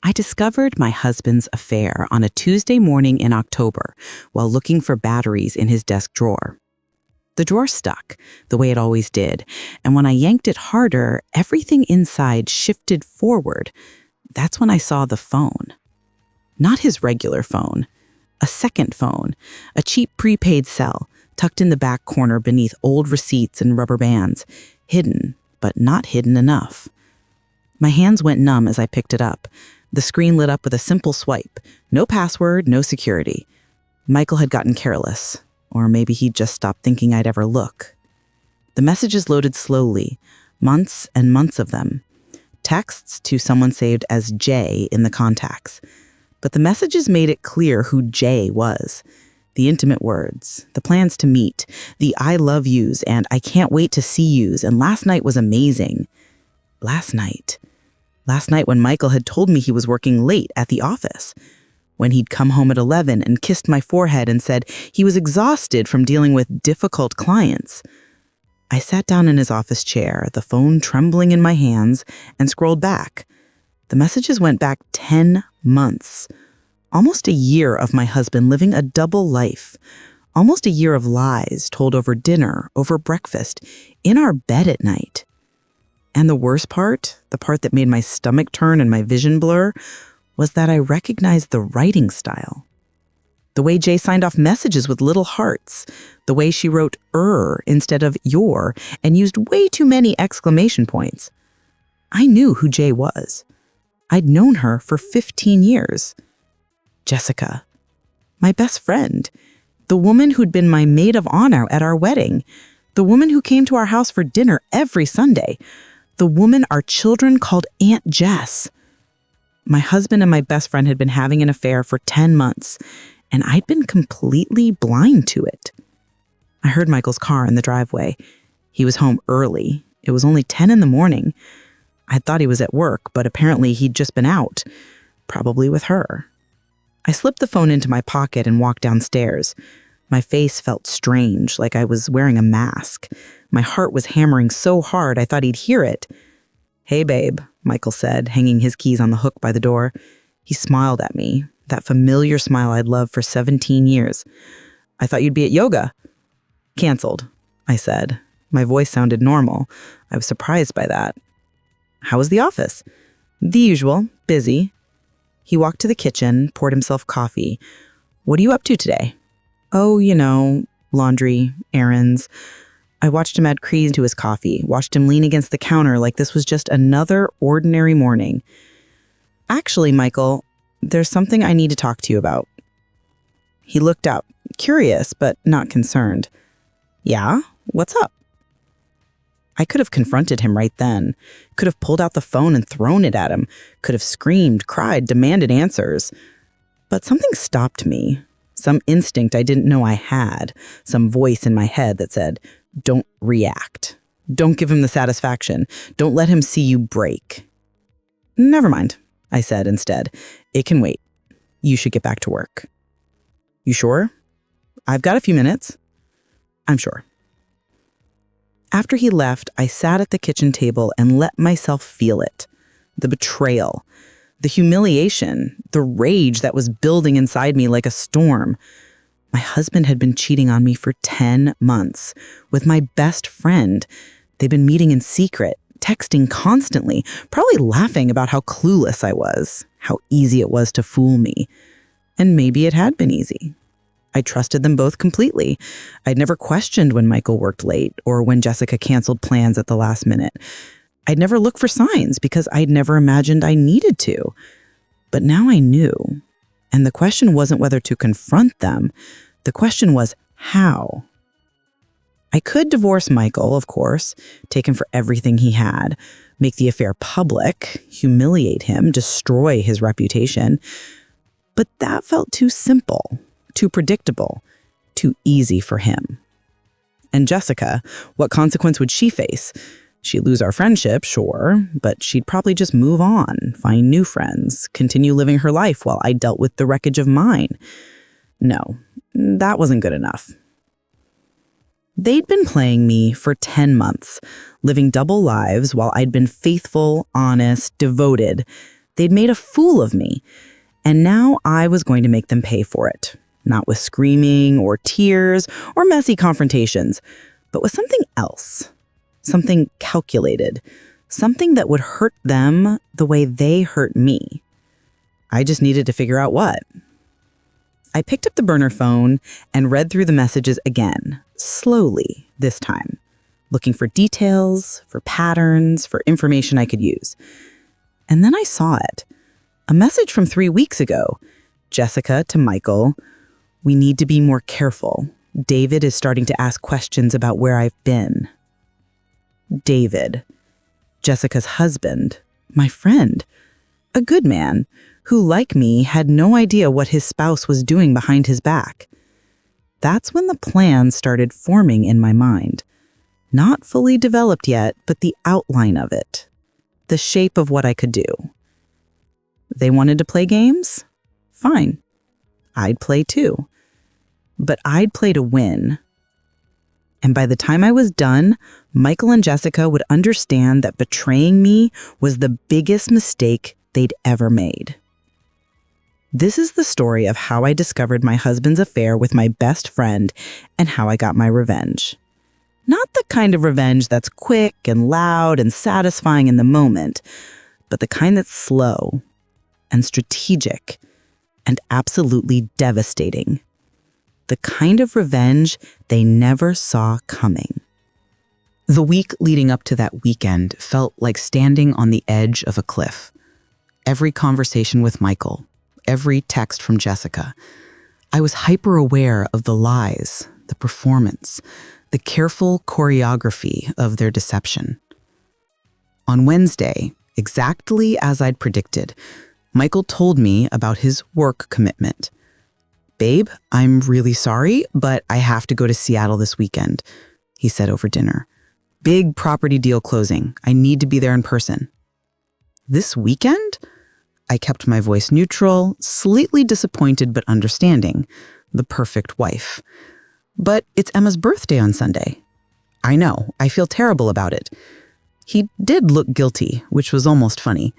I discovered my husband's affair on a Tuesday morning in October while looking for batteries in his desk drawer. The drawer stuck, the way it always did, and when I yanked it harder, everything inside shifted forward. That's when I saw the phone. Not his regular phone. A second phone, a cheap prepaid cell, tucked in the back corner beneath old receipts and rubber bands, hidden, but not hidden enough. My hands went numb as I picked it up. The screen lit up with a simple swipe. No password, no security. Michael had gotten careless, or maybe he'd just stopped thinking I'd ever look. The messages loaded slowly, months and months of them. Texts to someone saved as J in the contacts. But the messages made it clear who J was. The intimate words, the plans to meet, the I love yous and I can't wait to see yous and last night was amazing. Last night when Michael had told me he was working late at the office. When he'd come home at 11 and kissed my forehead and said he was exhausted from dealing with difficult clients. I sat down in his office chair, the phone trembling in my hands, and scrolled back. The messages went back 10 months. Almost a year of my husband living a double life. Almost a year of lies told over dinner, over breakfast, in our bed at night. And the worst part, the part that made my stomach turn and my vision blur, was that I recognized the writing style. The way Jay signed off messages with little hearts, the way she wrote instead of your and used way too many exclamation points. I knew who Jay was. I'd known her for 15 years. Jessica, my best friend, the woman who'd been my maid of honor at our wedding, the woman who came to our house for dinner every Sunday, the woman our children called Aunt Jess. My husband and my best friend had been having an affair for 10 months, and I'd been completely blind to it. I heard Michael's car in the driveway. He was home early. It was only 10 in the morning. I thought he was at work, but apparently he'd just been out, probably with her. I slipped the phone into my pocket and walked downstairs. My face felt strange, like I was wearing a mask. My heart was hammering so hard I thought he'd hear it. "Hey, babe," Michael said, hanging his keys on the hook by the door. He smiled at me, that familiar smile I'd loved for 17 years. "I thought you'd be at yoga." "Canceled," I said. My voice sounded normal. I was surprised by that. "How was the office?" "The usual, busy." He walked to the kitchen, poured himself coffee. "What are you up to today?" "Oh, laundry, errands." I watched him add cream to his coffee, watched him lean against the counter like this was just another ordinary morning. "Actually, Michael, there's something I need to talk to you about." He looked up, curious but not concerned. "Yeah? What's up?" I could have confronted him right then, could have pulled out the phone and thrown it at him, could have screamed, cried, demanded answers. But something stopped me, some instinct I didn't know I had, some voice in my head that said, "Don't react. Don't give him the satisfaction. Don't let him see you break." "Never mind," I said instead. "It can wait. You should get back to work." "You sure?" "I've got a few minutes." "I'm sure." After he left, I sat at the kitchen table and let myself feel it. The betrayal, the humiliation, the rage that was building inside me like a storm. My husband had been cheating on me for 10 months with my best friend. They'd been meeting in secret, texting constantly, probably laughing about how clueless I was, how easy it was to fool me. And maybe it had been easy. I trusted them both completely. I'd never questioned when Michael worked late or when Jessica canceled plans at the last minute. I'd never looked for signs because I'd never imagined I needed to. But now I knew. And the question wasn't whether to confront them. The question was how. I could divorce Michael, of course, take him for everything he had, make the affair public, humiliate him, destroy his reputation. But that felt too simple. Too predictable, too easy for him. And Jessica, what consequence would she face? She'd lose our friendship, sure, but she'd probably just move on, find new friends, continue living her life while I dealt with the wreckage of mine. No, that wasn't good enough. They'd been playing me for 10 months, living double lives while I'd been faithful, honest, devoted. They'd made a fool of me, and now I was going to make them pay for it. Not with screaming or tears or messy confrontations, but with something else. Something calculated. Something that would hurt them the way they hurt me. I just needed to figure out what. I picked up the burner phone and read through the messages again, slowly this time, looking for details, for patterns, for information I could use. And then I saw it. A message from 3 weeks ago. Jessica to Michael, "We need to be more careful. David is starting to ask questions about where I've been." David, Jessica's husband, my friend, a good man who, like me, had no idea what his spouse was doing behind his back. That's when the plan started forming in my mind. Not fully developed yet, but the outline of it. The shape of what I could do. They wanted to play games? Fine. I'd play too. But I'd play to win. And by the time I was done, Michael and Jessica would understand that betraying me was the biggest mistake they'd ever made. This is the story of how I discovered my husband's affair with my best friend and how I got my revenge. Not the kind of revenge that's quick and loud and satisfying in the moment, but the kind that's slow and strategic and absolutely devastating. The kind of revenge they never saw coming. The week leading up to that weekend felt like standing on the edge of a cliff. Every conversation with Michael, every text from Jessica, I was hyper-aware of the lies, the performance, the careful choreography of their deception. On Wednesday, exactly as I'd predicted, Michael told me about his work commitment. "Babe, I'm really sorry, but I have to go to Seattle this weekend," he said over dinner. "Big property deal closing. I need to be there in person." "This weekend?" I kept my voice neutral, slightly disappointed but understanding. The perfect wife. "But it's Emma's birthday on Sunday." "I know. I feel terrible about it." He did look guilty, which was almost funny.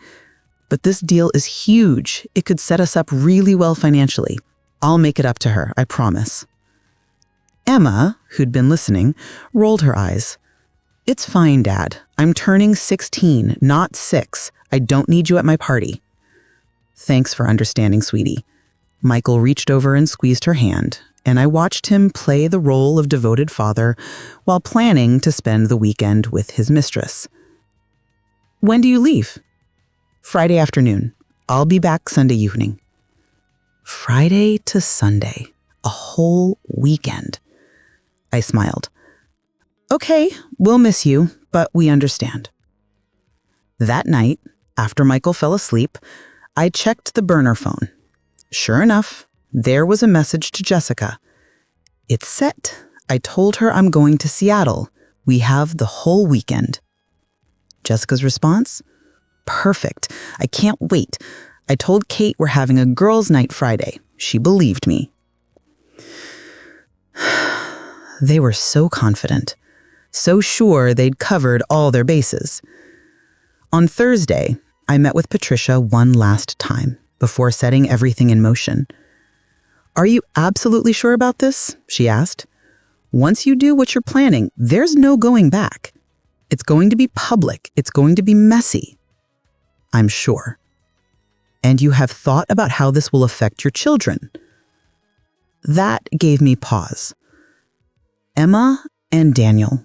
"But this deal is huge. It could set us up really well financially. I'll make it up to her, I promise." Emma, who'd been listening, rolled her eyes. "It's fine, Dad. I'm turning 16, not 6. I don't need you at my party." "Thanks for understanding, sweetie." Michael reached over and squeezed her hand, and I watched him play the role of devoted father while planning to spend the weekend with his mistress. "When do you leave?" "Friday afternoon. I'll be back Sunday evening." Friday to Sunday, a whole weekend. I smiled. "Okay, we'll miss you, but we understand." That night, after Michael fell asleep, I checked the burner phone. Sure enough, there was a message to Jessica. "It's set. I told her I'm going to Seattle. We have the whole weekend." Jessica's response? "Perfect. I can't wait. I told Kate we're having a girls' night Friday. She believed me." They were so confident, so sure they'd covered all their bases. On Thursday, I met with Patricia one last time before setting everything in motion. "Are you absolutely sure about this?" she asked. "Once you do what you're planning, there's no going back. It's going to be public. It's going to be messy." "I'm sure." "And you have thought about how this will affect your children?" That gave me pause. Emma and Daniel.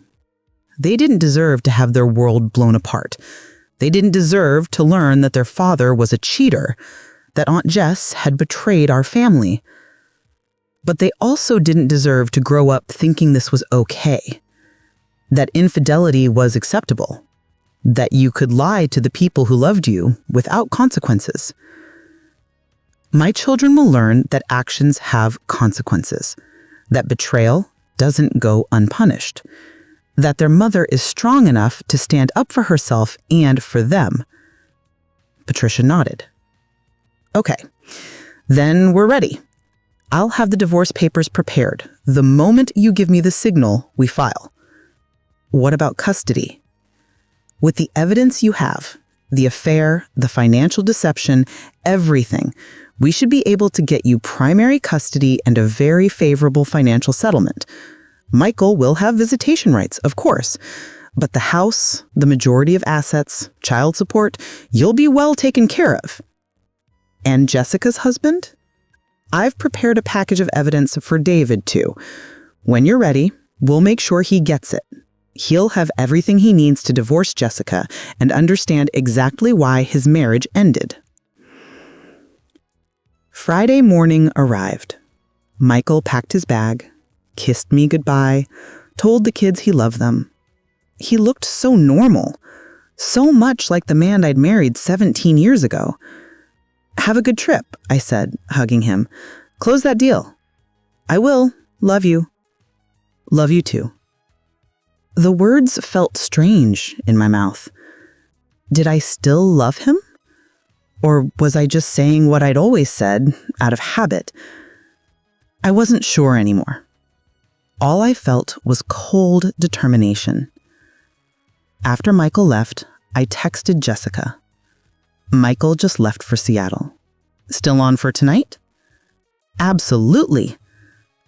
They didn't deserve to have their world blown apart. They didn't deserve to learn that their father was a cheater, that Aunt Jess had betrayed our family. But they also didn't deserve to grow up thinking this was okay, that infidelity was acceptable, that you could lie to the people who loved you without consequences. My children will learn that actions have consequences, that betrayal doesn't go unpunished, that their mother is strong enough to stand up for herself and for them. Patricia nodded. "Okay, then we're ready. I'll have the divorce papers prepared. The moment you give me the signal, we file." "What about custody?" "With the evidence you have, The affair, the financial deception, everything. We should be able to get you primary custody and a very favorable financial settlement. Michael will have visitation rights, of course, but the house, the majority of assets, child support, you'll be well taken care of. And Jessica's husband? I've prepared a package of evidence for David, too. When you're ready, we'll make sure he gets it. He'll have everything he needs to divorce Jessica and understand exactly why his marriage ended. Friday morning arrived. Michael packed his bag, kissed me goodbye, told the kids he loved them. He looked so normal, so much like the man I'd married 17 years ago. "Have a good trip," I said, hugging him. "Close that deal." "I will. Love you." "Love you too." The words felt strange in my mouth. Did I still love him? Or was I just saying what I'd always said, out of habit? I wasn't sure anymore. All I felt was cold determination. After Michael left, I texted Jessica. "Michael just left for Seattle. Still on for tonight?" "Absolutely.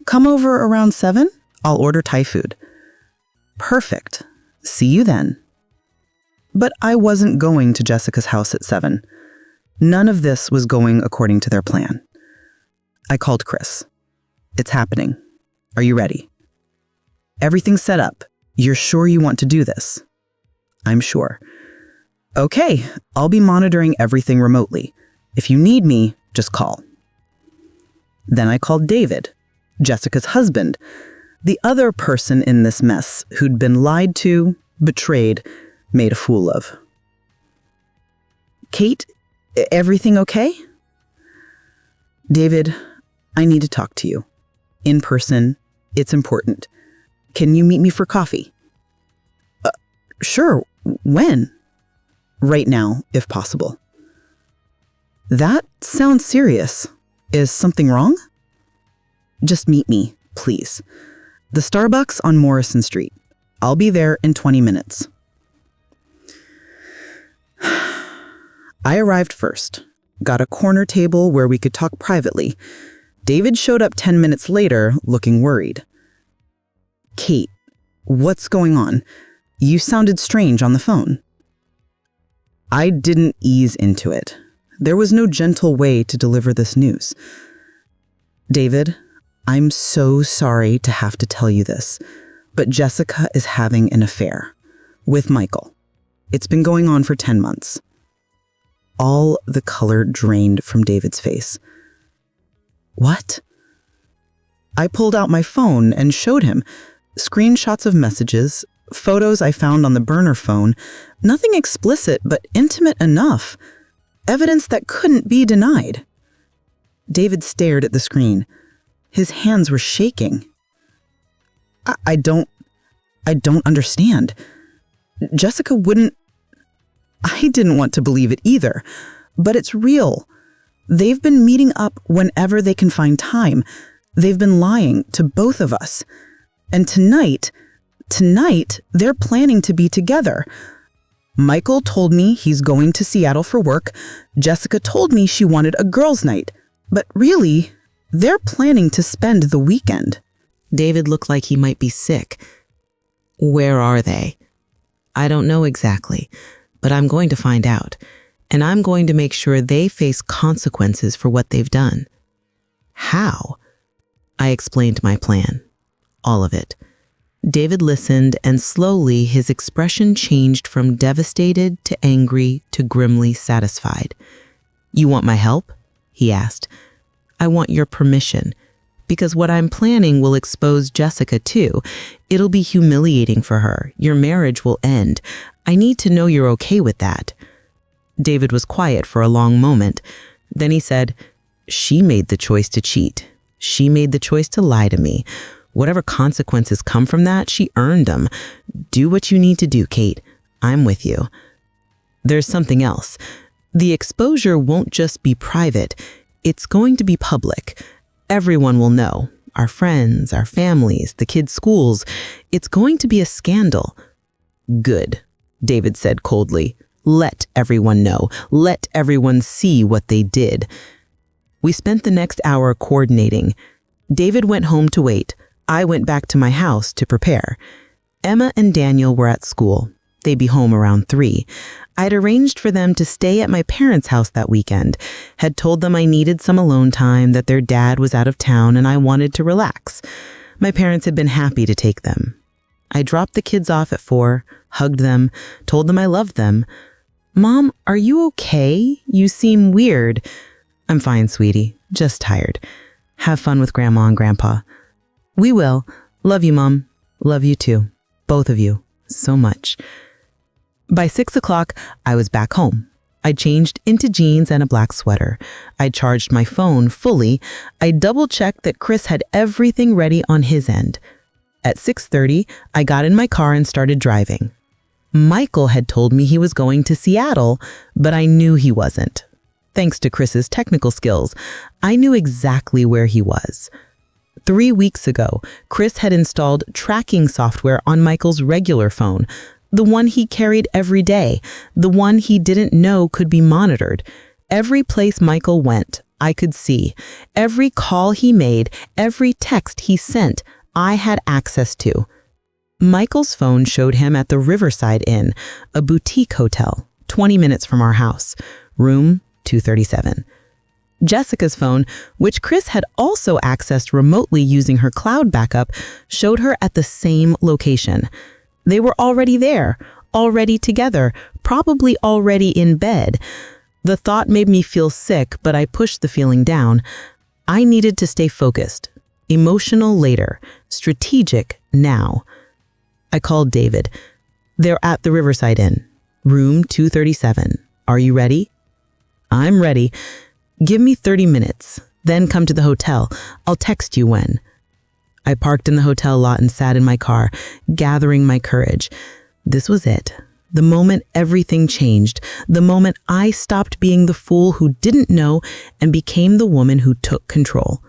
Come over around 7? I'll order Thai food." "Perfect. See you then." But I wasn't going to Jessica's house at 7. None of this was going according to their plan. I called Chris. "It's happening. Are you ready?" "Everything's set up. You're sure you want to do this?" "I'm sure." "Okay, I'll be monitoring everything remotely. If you need me, just call." Then I called David, Jessica's husband, the other person in this mess who'd been lied to, betrayed, made a fool of. "Kate, everything okay?" "David, I need to talk to you. In person, it's important. Can you meet me for coffee?" "Sure. When?" "Right now, if possible." "That sounds serious. Is something wrong?" "Just meet me, please. The Starbucks on Morrison Street. I'll be there in 20 minutes. I arrived first, got a corner table where we could talk privately. David showed up 10 minutes later, looking worried. "Kate, what's going on? You sounded strange on the phone." I didn't ease into it. There was no gentle way to deliver this news. "David, I'm so sorry to have to tell you this, but Jessica is having an affair with Michael. It's been going on for 10 months. All the color drained from David's face. "What?" I pulled out my phone and showed him screenshots of messages, photos I found on the burner phone, nothing explicit but intimate enough, evidence that couldn't be denied. David stared at the screen. His hands were shaking. I don't understand. Jessica wouldn't... I didn't want to believe it either, but it's real. They've been meeting up whenever they can find time. They've been lying to both of us. And tonight, they're planning to be together. Michael told me he's going to Seattle for work. Jessica told me she wanted a girls' night. But really, they're planning to spend the weekend. David looked like he might be sick. "Where are they?" "I don't know exactly, but I'm going to find out. And I'm going to make sure they face consequences for what they've done." "How?" I explained my plan. All of it. David listened, and slowly his expression changed from devastated to angry to grimly satisfied. "You want my help?" he asked. "I want your permission, because what I'm planning will expose Jessica too. It'll be humiliating for her. Your marriage will end. I need to know you're okay with that." David was quiet for a long moment. Then he said, "She made the choice to cheat. She made the choice to lie to me. Whatever consequences come from that, she earned them. Do what you need to do, Kate. I'm with you. There's something else. The exposure won't just be private. It's going to be public. Everyone will know. Our friends, our families, the kids' schools. It's going to be a scandal." "Good," David said coldly. Let everyone know. Let everyone see what they did. We spent the next hour coordinating. David went home to wait. I went back to my house to prepare. Emma and Daniel were at school. They'd be home around 3. I'd arranged for them to stay at my parents' house that weekend, had told them I needed some alone time, that their dad was out of town and I wanted to relax. My parents had been happy to take them. I dropped the kids off at 4, hugged them, told them I loved them. "Mom, are you okay? You seem weird." "I'm fine, sweetie. Just tired. Have fun with Grandma and Grandpa." "We will. Love you, Mom. Love you too. Both of you. So much." By 6 o'clock, I was back home. I changed into jeans and a black sweater. I charged my phone fully. I double-checked that Chris had everything ready on his end. At 6:30, I got in my car and started driving. Michael had told me he was going to Seattle, but I knew he wasn't. Thanks to Chris's technical skills, I knew exactly where he was. 3 weeks ago, Chris had installed tracking software on Michael's regular phone, the one he carried every day, the one he didn't know could be monitored. Every place Michael went, I could see. Every call he made, every text he sent, I had access to. Michael's phone showed him at the Riverside Inn, a boutique hotel, 20 minutes from our house, room 237. Jessica's phone, which Chris had also accessed remotely using her cloud backup, showed her at the same location. They were already there, already together, probably already in bed. The thought made me feel sick, but I pushed the feeling down. I needed to stay focused. Emotional later, strategic now. I called David. "They're at the Riverside Inn, room 237. Are you ready?" "I'm ready. Give me 30 minutes, then come to the hotel. I'll text you when." I parked in the hotel lot and sat in my car, gathering my courage. This was it. The moment everything changed. The moment I stopped being the fool who didn't know and became the woman who took control.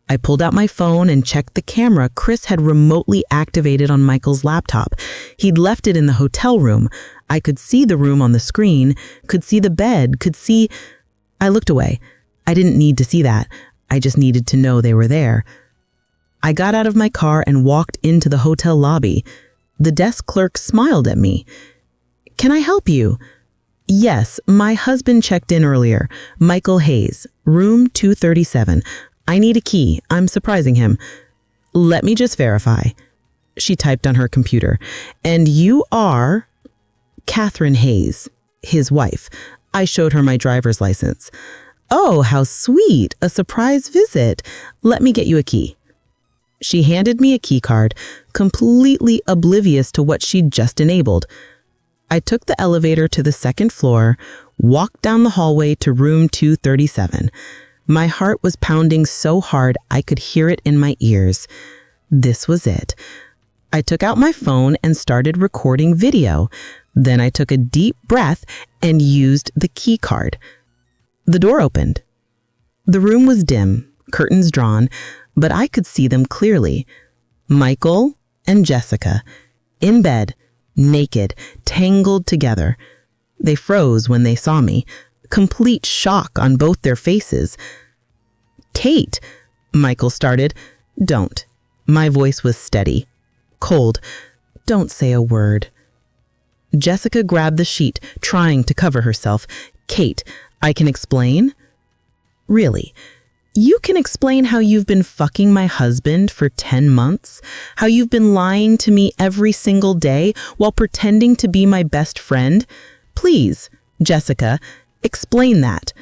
I pulled out my phone and checked the camera Chris had remotely activated on Michael's laptop. He'd left it in the hotel room. I could see the room on the screen, could see the bed, could see... I looked away. I didn't need to see that. I just needed to know they were there. I got out of my car and walked into the hotel lobby. The desk clerk smiled at me. "Can I help you?" "Yes, my husband checked in earlier. Michael Hayes, room 237. I need a key. I'm surprising him." "Let me just verify." She typed on her computer. "And you are..." "Catherine Hayes, his wife." I showed her my driver's license. "Oh, how sweet. A surprise visit. Let me get you a key." She handed me a key card, completely oblivious to what she'd just enabled. I took the elevator to the second floor, walked down the hallway to room 237. My heart was pounding so hard I could hear it in my ears. This was it. I took out my phone and started recording video. Then I took a deep breath and used the key card. The door opened. The room was dim, curtains drawn, but I could see them clearly. Michael and Jessica, in bed, naked, tangled together. They froze when they saw me, complete shock on both their faces. "Kate," Michael started. "Don't." My voice was steady, cold. "Don't say a word." Jessica grabbed the sheet, trying to cover herself. "Kate, I can explain?" "Really? You can explain how you've been fucking my husband for 10 months? How you've been lying to me every single day while pretending to be my best friend? Please, Jessica, explain that."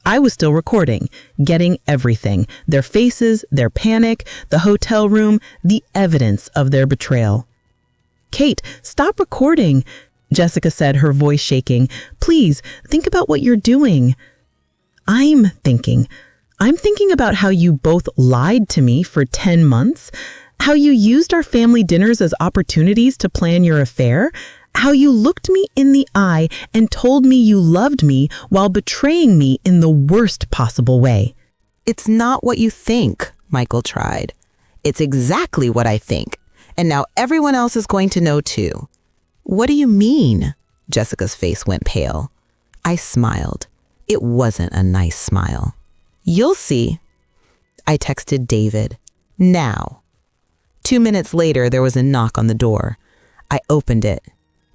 I was still recording, getting everything. Their faces, their panic, the hotel room, the evidence of their betrayal. "Kate, stop recording," Jessica said, her voice shaking. "Please, think about what you're doing." I'm thinking about how you both lied to me for 10 months, how you used our family dinners as opportunities to plan your affair, how you looked me in the eye and told me you loved me while betraying me in the worst possible way. "It's not what you think," Michael tried. "It's exactly what I think. And now everyone else is going to know too." "What do you mean?" Jessica's face went pale. I smiled. It wasn't a nice smile. You'll see. I texted David. Now. 2 minutes later, there was a knock on the door. I opened it.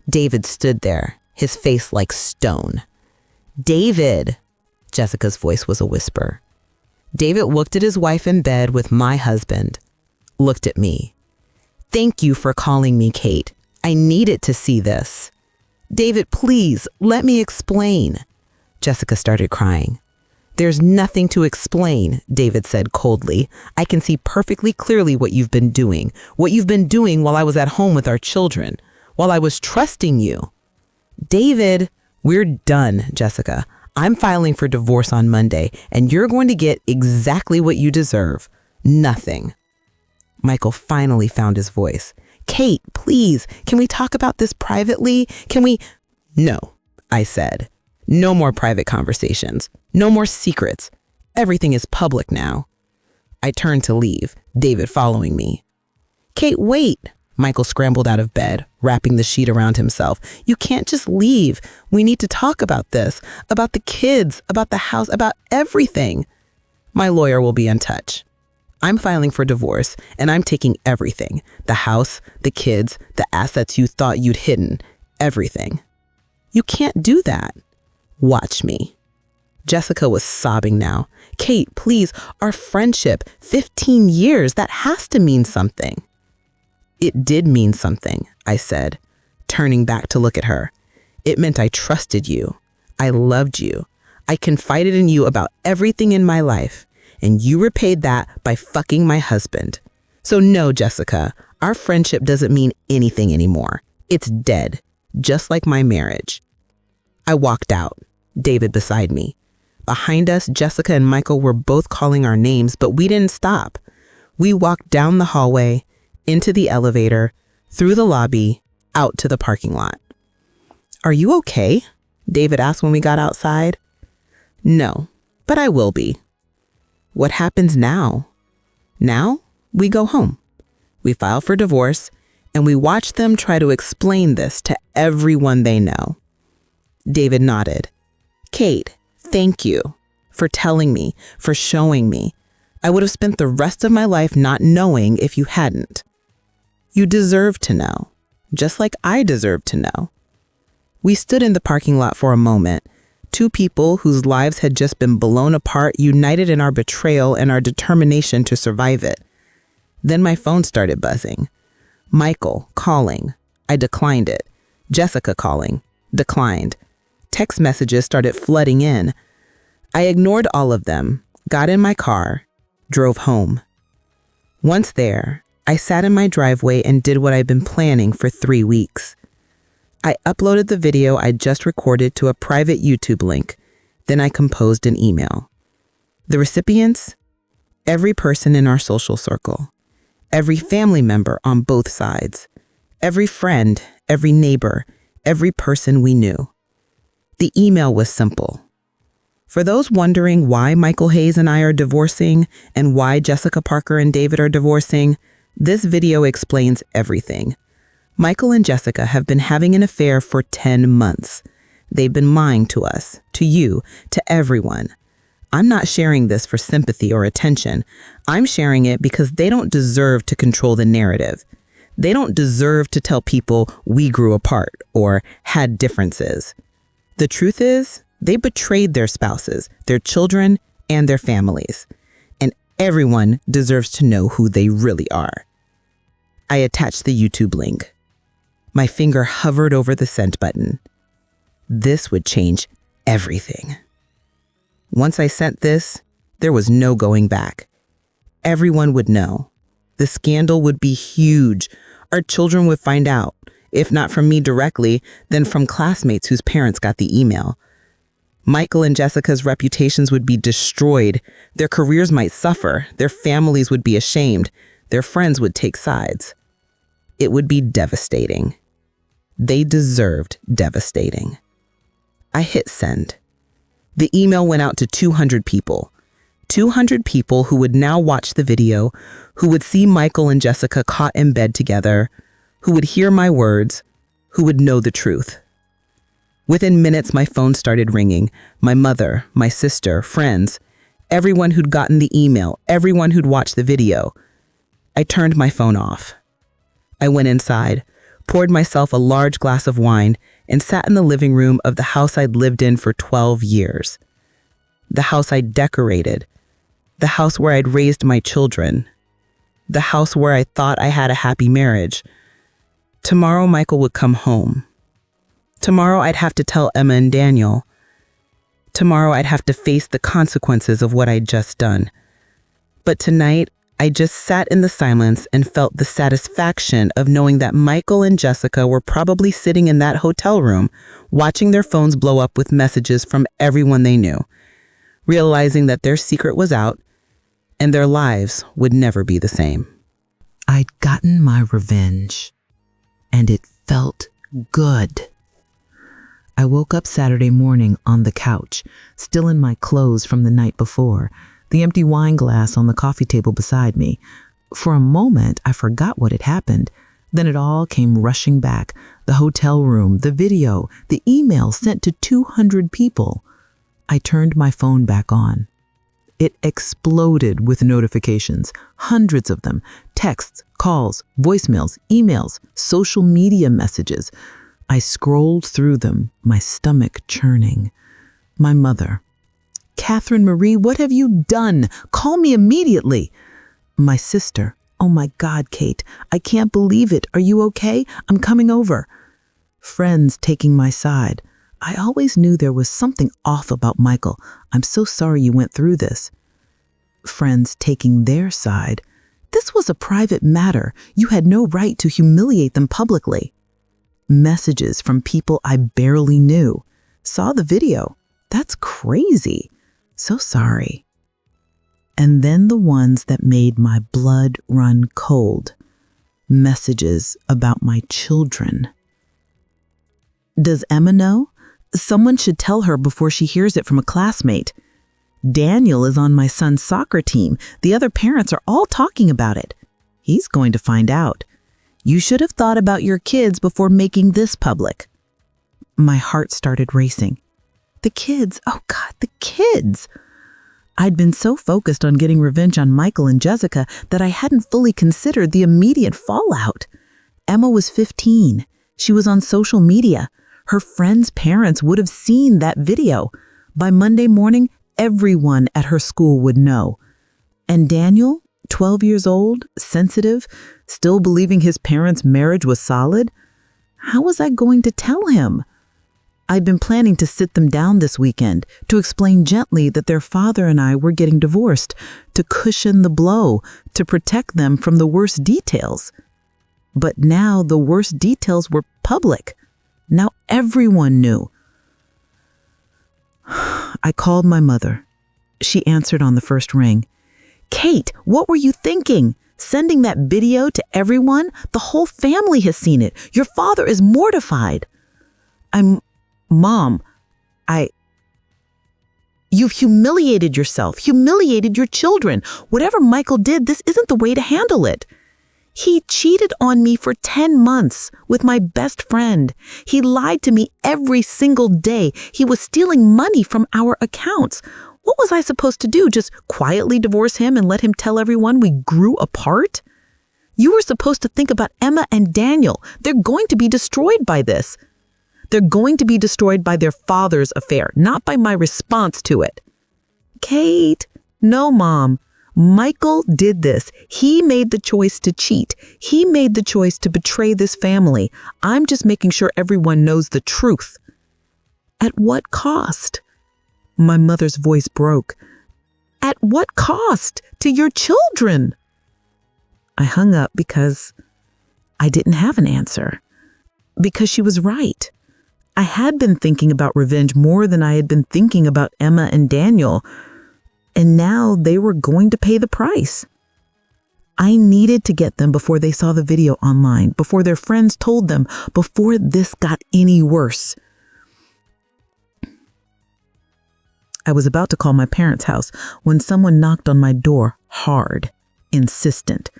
David stood there, his face like stone. David! Jessica's voice was a whisper. David looked at his wife in bed with my husband. Looked at me. Thank you for calling me, Kate. I needed to see this. David, please, let me explain. Jessica started crying. There's nothing to explain, David said coldly. I can see perfectly clearly what you've been doing while I was at home with our children, while I was trusting you. David, we're done, Jessica. I'm filing for divorce on Monday, and you're going to get exactly what you deserve. Nothing. Michael finally found his voice. Kate, please, can we talk about this privately? No, I said. No more private conversations. No more secrets. Everything is public now. I turned to leave, David following me. Kate, wait. Michael scrambled out of bed, wrapping the sheet around himself. You can't just leave. We need to talk about this, about the kids, about the house, about everything. My lawyer will be in touch. I'm filing for divorce, and I'm taking everything. The house, the kids, the assets you thought you'd hidden. Everything. You can't do that. Watch me. Jessica was sobbing now. Kate, please, our friendship, 15 years, that has to mean something. It did mean something, I said, turning back to look at her. It meant I trusted you. I loved you. I confided in you about everything in my life, and you repaid that by fucking my husband. So no, Jessica, our friendship doesn't mean anything anymore. It's dead, just like my marriage. I walked out, David beside me. Behind us, Jessica and Michael were both calling our names, but we didn't stop. We walked down the hallway, into the elevator, through the lobby, out to the parking lot. Are you okay? David asked when we got outside. No, but I will be. What happens now? Now, we go home. We file for divorce, and we watch them try to explain this to everyone they know. David nodded. Kate, thank you for telling me, for showing me. I would have spent the rest of my life not knowing if you hadn't. You deserve to know, just like I deserve to know. We stood in the parking lot for a moment, two people whose lives had just been blown apart, united in our betrayal and our determination to survive it. Then my phone started buzzing. Michael calling. I declined it. Jessica calling. Declined. Text messages started flooding in. I ignored all of them, got in my car, drove home. Once there, I sat in my driveway and did what I'd been planning for 3 weeks. I uploaded the video I just recorded to a private YouTube link. Then I composed an email. The recipients? Every person in our social circle. Every family member on both sides. Every friend, every neighbor, every person we knew. The email was simple. For those wondering why Michael Hayes and I are divorcing and why Jessica Parker and David are divorcing, this video explains everything. Michael and Jessica have been having an affair for 10 months. They've been lying to us, to you, to everyone. I'm not sharing this for sympathy or attention. I'm sharing it because they don't deserve to control the narrative. They don't deserve to tell people we grew apart or had differences. The truth is, they betrayed their spouses, their children, and their families. And everyone deserves to know who they really are. I attached the YouTube link. My finger hovered over the send button. This would change everything. Once I sent this, there was no going back. Everyone would know. The scandal would be huge. Our children would find out, if not from me directly, then from classmates whose parents got the email. Michael and Jessica's reputations would be destroyed. Their careers might suffer. Their families would be ashamed. Their friends would take sides. It would be devastating. They deserved devastating. I hit send. The email went out to 200 people. 200 people who would now watch the video, who would see Michael and Jessica caught in bed together, who would hear my words, who would know the truth. Within minutes, my phone started ringing. My mother, my sister, friends, everyone who'd gotten the email, everyone who'd watched the video. I turned my phone off. I went inside, poured myself a large glass of wine, and sat in the living room of the house I'd lived in for 12 years. The house I'd decorated. The house where I'd raised my children. The house where I thought I had a happy marriage. Tomorrow, Michael would come home. Tomorrow, I'd have to tell Emma and Daniel. Tomorrow, I'd have to face the consequences of what I'd just done. But tonight, I just sat in the silence and felt the satisfaction of knowing that Michael and Jessica were probably sitting in that hotel room, watching their phones blow up with messages from everyone they knew, realizing that their secret was out and their lives would never be the same. I'd gotten my revenge, and it felt good. I woke up Saturday morning on the couch, still in my clothes from the night before, the empty wine glass on the coffee table beside me. For a moment, I forgot what had happened. Then it all came rushing back. The hotel room, the video, the email sent to 200 people. I turned my phone back on. It exploded with notifications, hundreds of them, texts, calls, voicemails, emails, social media messages. I scrolled through them, my stomach churning. My mother. "Catherine Marie, what have you done? Call me immediately." My sister. "Oh my God, Kate, I can't believe it. Are you okay? I'm coming over." Friends taking my side. "I always knew there was something off about Michael. I'm so sorry you went through this." Friends taking their side. "This was a private matter. You had no right to humiliate them publicly." Messages from people I barely knew. "Saw the video. That's crazy. So sorry." And then the ones that made my blood run cold. Messages about my children. "Does Emma know? Someone should tell her before she hears it from a classmate. Daniel is on my son's soccer team. The other parents are all talking about it. He's going to find out. You should have thought about your kids before making this public." My heart started racing. The kids, oh God, the kids. I'd been so focused on getting revenge on Michael and Jessica that I hadn't fully considered the immediate fallout. Emma was 15. She was on social media. Her friends' parents would have seen that video. By Monday morning, everyone at her school would know. And Daniel, 12 years old, sensitive, still believing his parents' marriage was solid? How was I going to tell him? I'd been planning to sit them down this weekend, to explain gently that their father and I were getting divorced, to cushion the blow, to protect them from the worst details. But now the worst details were public. Now everyone knew. I called my mother. She answered on the first ring. "Kate, what were you thinking? Sending that video to everyone? The whole family has seen it. Your father is mortified." Mom, you've humiliated yourself, humiliated your children. Whatever Michael did, this isn't the way to handle it. He cheated on me for 10 months with my best friend. He lied to me every single day. He was stealing money from our accounts. What was I supposed to do? Just quietly divorce him and let him tell everyone we grew apart? You were supposed to think about Emma and Daniel. They're going to be destroyed by this. They're going to be destroyed by their father's affair, not by my response to it. Kate, no, Mom. Michael did this. He made the choice to cheat. He made the choice to betray this family. I'm just making sure everyone knows the truth. At what cost? My mother's voice broke. At what cost to your children? I hung up because I didn't have an answer. Because she was right. I had been thinking about revenge more than I had been thinking about Emma and Daniel, and now they were going to pay the price. I needed to get them before they saw the video online, before their friends told them, before this got any worse. I was about to call my parents' house when someone knocked on my door hard, insistent.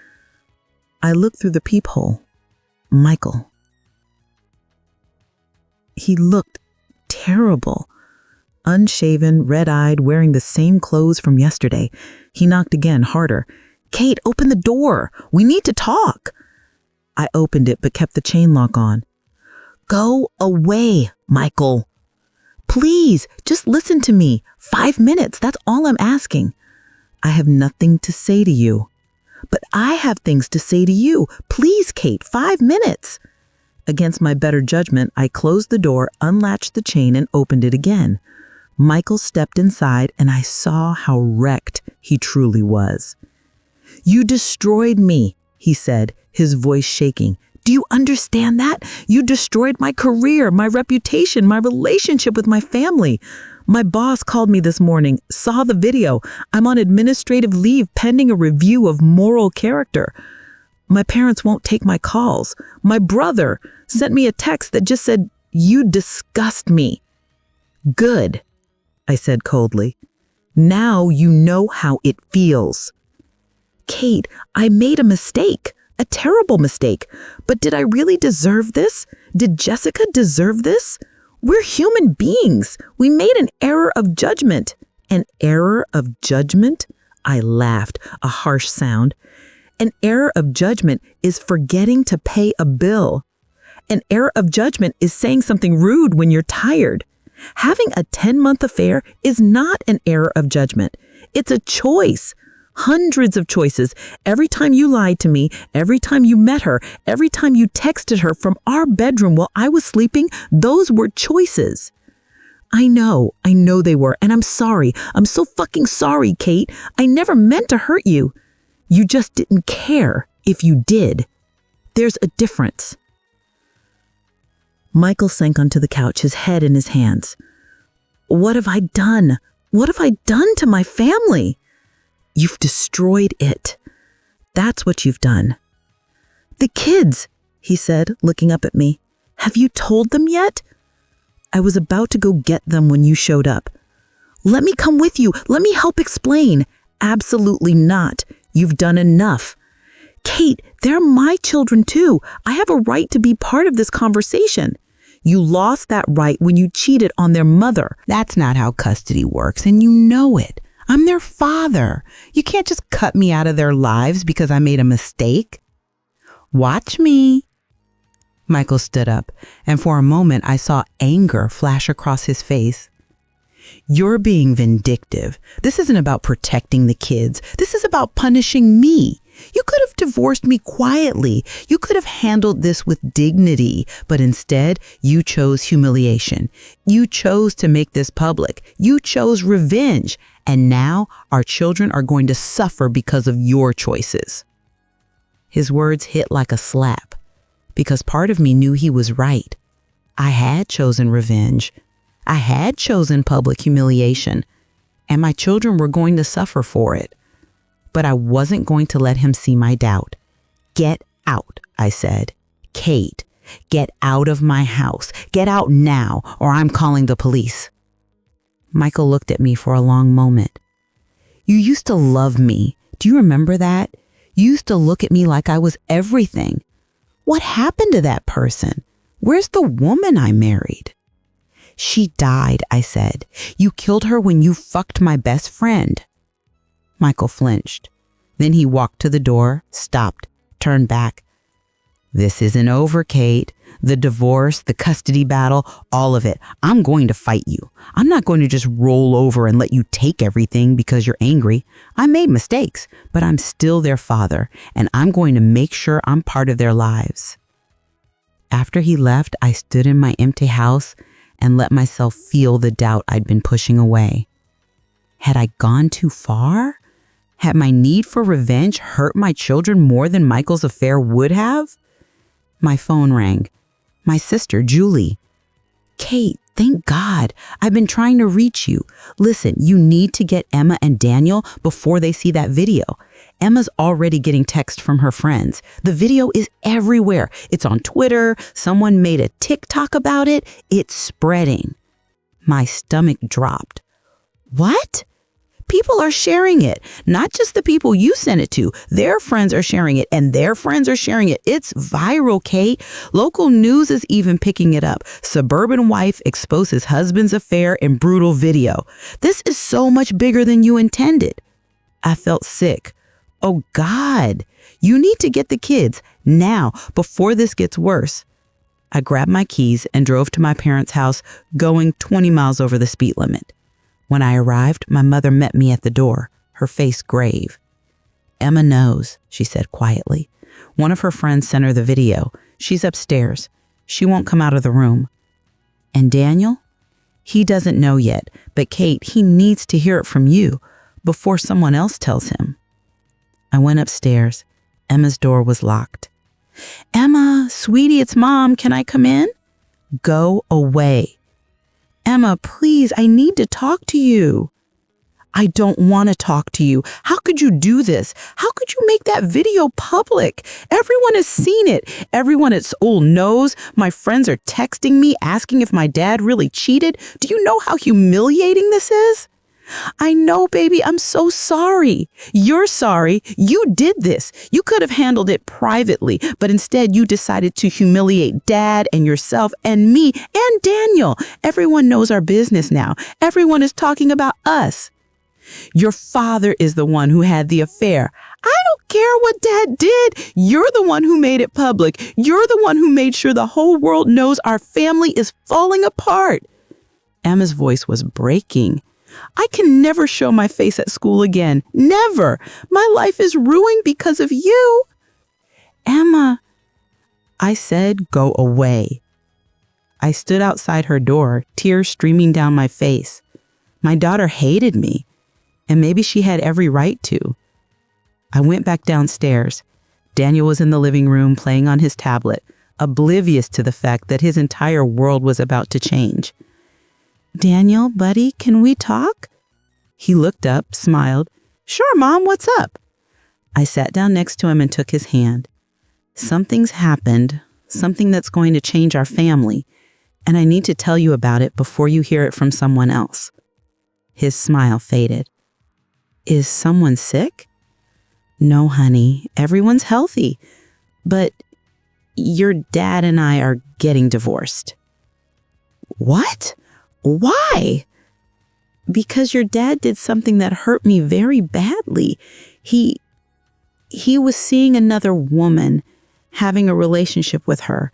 I looked through the peephole. Michael. He looked terrible. Unshaven, red-eyed, wearing the same clothes from yesterday. He knocked again, harder. Kate, open the door. We need to talk. I opened it but kept the chain lock on. Go away, Michael. Please, just listen to me. 5 minutes, that's all I'm asking. I have nothing to say to you. But I have things to say to you. Please, Kate, 5 minutes. Against my better judgment, I closed the door, unlatched the chain, and opened it again. Michael stepped inside, and I saw how wrecked he truly was. You destroyed me, he said, his voice shaking. Do you understand that? You destroyed my career, my reputation, my relationship with my family. My boss called me this morning, saw the video. I'm on administrative leave pending a review of moral character. My parents won't take my calls. My brother sent me a text that just said, you disgust me. Good, I said coldly. Now you know how it feels. Kate, I made a mistake. A terrible mistake. But did I really deserve this? Did Jessica deserve this? We're human beings. We made an error of judgment. An error of judgment? I laughed, a harsh sound. An error of judgment is forgetting to pay a bill. An error of judgment is saying something rude when you're tired. Having a 10-month affair is not an error of judgment. It's a choice. Hundreds of choices. Every time you lied to me, every time you met her, every time you texted her from our bedroom while I was sleeping, those were choices. I know they were, and I'm sorry. I'm so fucking sorry, Kate. I never meant to hurt you. You just didn't care if you did. There's a difference. Michael sank onto the couch, his head in his hands. What have I done? What have I done to my family? You've destroyed it. That's what you've done. The kids, he said, looking up at me. Have you told them yet? I was about to go get them when you showed up. Let me come with you. Let me help explain. Absolutely not. You've done enough. Kate, they're my children too. I have a right to be part of this conversation. You lost that right when you cheated on their mother. That's not how custody works, and you know it. I'm their father. You can't just cut me out of their lives because I made a mistake. Watch me. Michael stood up, and for a moment I saw anger flash across his face. You're being vindictive. This isn't about protecting the kids. This is about punishing me. You could have divorced me quietly. You could have handled this with dignity, but instead you chose humiliation. You chose to make this public. You chose revenge. And now our children are going to suffer because of your choices. His words hit like a slap, because part of me knew he was right. I had chosen revenge. I had chosen public humiliation, and my children were going to suffer for it. But I wasn't going to let him see my doubt. Get out, I said. Kate, get out of my house. Get out now, or I'm calling the police. Michael looked at me for a long moment. You used to love me. Do you remember that? You used to look at me like I was everything. What happened to that person? Where's the woman I married? She died, I said. You killed her when you fucked my best friend. Michael flinched. Then he walked to the door, stopped, turned back. This isn't over, Kate. The divorce, the custody battle, all of it. I'm going to fight you. I'm not going to just roll over and let you take everything because you're angry. I made mistakes, but I'm still their father, and I'm going to make sure I'm part of their lives. After he left, I stood in my empty house and let myself feel the doubt I'd been pushing away. Had I gone too far? Had my need for revenge hurt my children more than Michael's affair would have? My phone rang. My sister, Julie. Kate, thank God. I've been trying to reach you. Listen, you need to get Emma and Daniel before they see that video. Emma's already getting texts from her friends. The video is everywhere. It's on Twitter. Someone made a TikTok about it. It's spreading. My stomach dropped. What? People are sharing it. Not just the people you sent it to. Their friends are sharing it, and their friends are sharing it. It's viral, Kate. Local news is even picking it up. Suburban wife exposes husband's affair in brutal video. This is so much bigger than you intended. I felt sick. Oh, God. You need to get the kids now before this gets worse. I grabbed my keys and drove to my parents' house, going 20 miles over the speed limit. When I arrived, my mother met me at the door, her face grave. Emma knows, she said quietly. One of her friends sent her the video. She's upstairs. She won't come out of the room. And Daniel? He doesn't know yet, but Kate, he needs to hear it from you before someone else tells him. I went upstairs. Emma's door was locked. Emma, sweetie, it's Mom. Can I come in? Go away. Emma, please, I need to talk to you. I don't want to talk to you. How could you do this? How could you make that video public? Everyone has seen it. Everyone at school knows. My friends are texting me asking if my dad really cheated. Do you know how humiliating this is? I know, baby. I'm so sorry. You're sorry. You did this. You could have handled it privately, but instead you decided to humiliate Dad and yourself and me and Daniel. Everyone knows our business now. Everyone is talking about us. Your father is the one who had the affair. I don't care what Dad did. You're the one who made it public. You're the one who made sure the whole world knows our family is falling apart. Emma's voice was breaking. I can never show my face at school again. Never. My life is ruined because of you. Emma, I said, go away. I stood outside her door, tears streaming down my face. My daughter hated me, and maybe she had every right to. I went back downstairs. Daniel was in the living room playing on his tablet, oblivious to the fact that his entire world was about to change. Daniel, buddy, can we talk? He looked up, smiled. Sure, Mom, what's up? I sat down next to him and took his hand. Something's happened, something that's going to change our family, and I need to tell you about it before you hear it from someone else. His smile faded. Is someone sick? No, honey, everyone's healthy, but your dad and I are getting divorced. What? Why? Because your dad did something that hurt me very badly. He was seeing another woman, having a relationship with her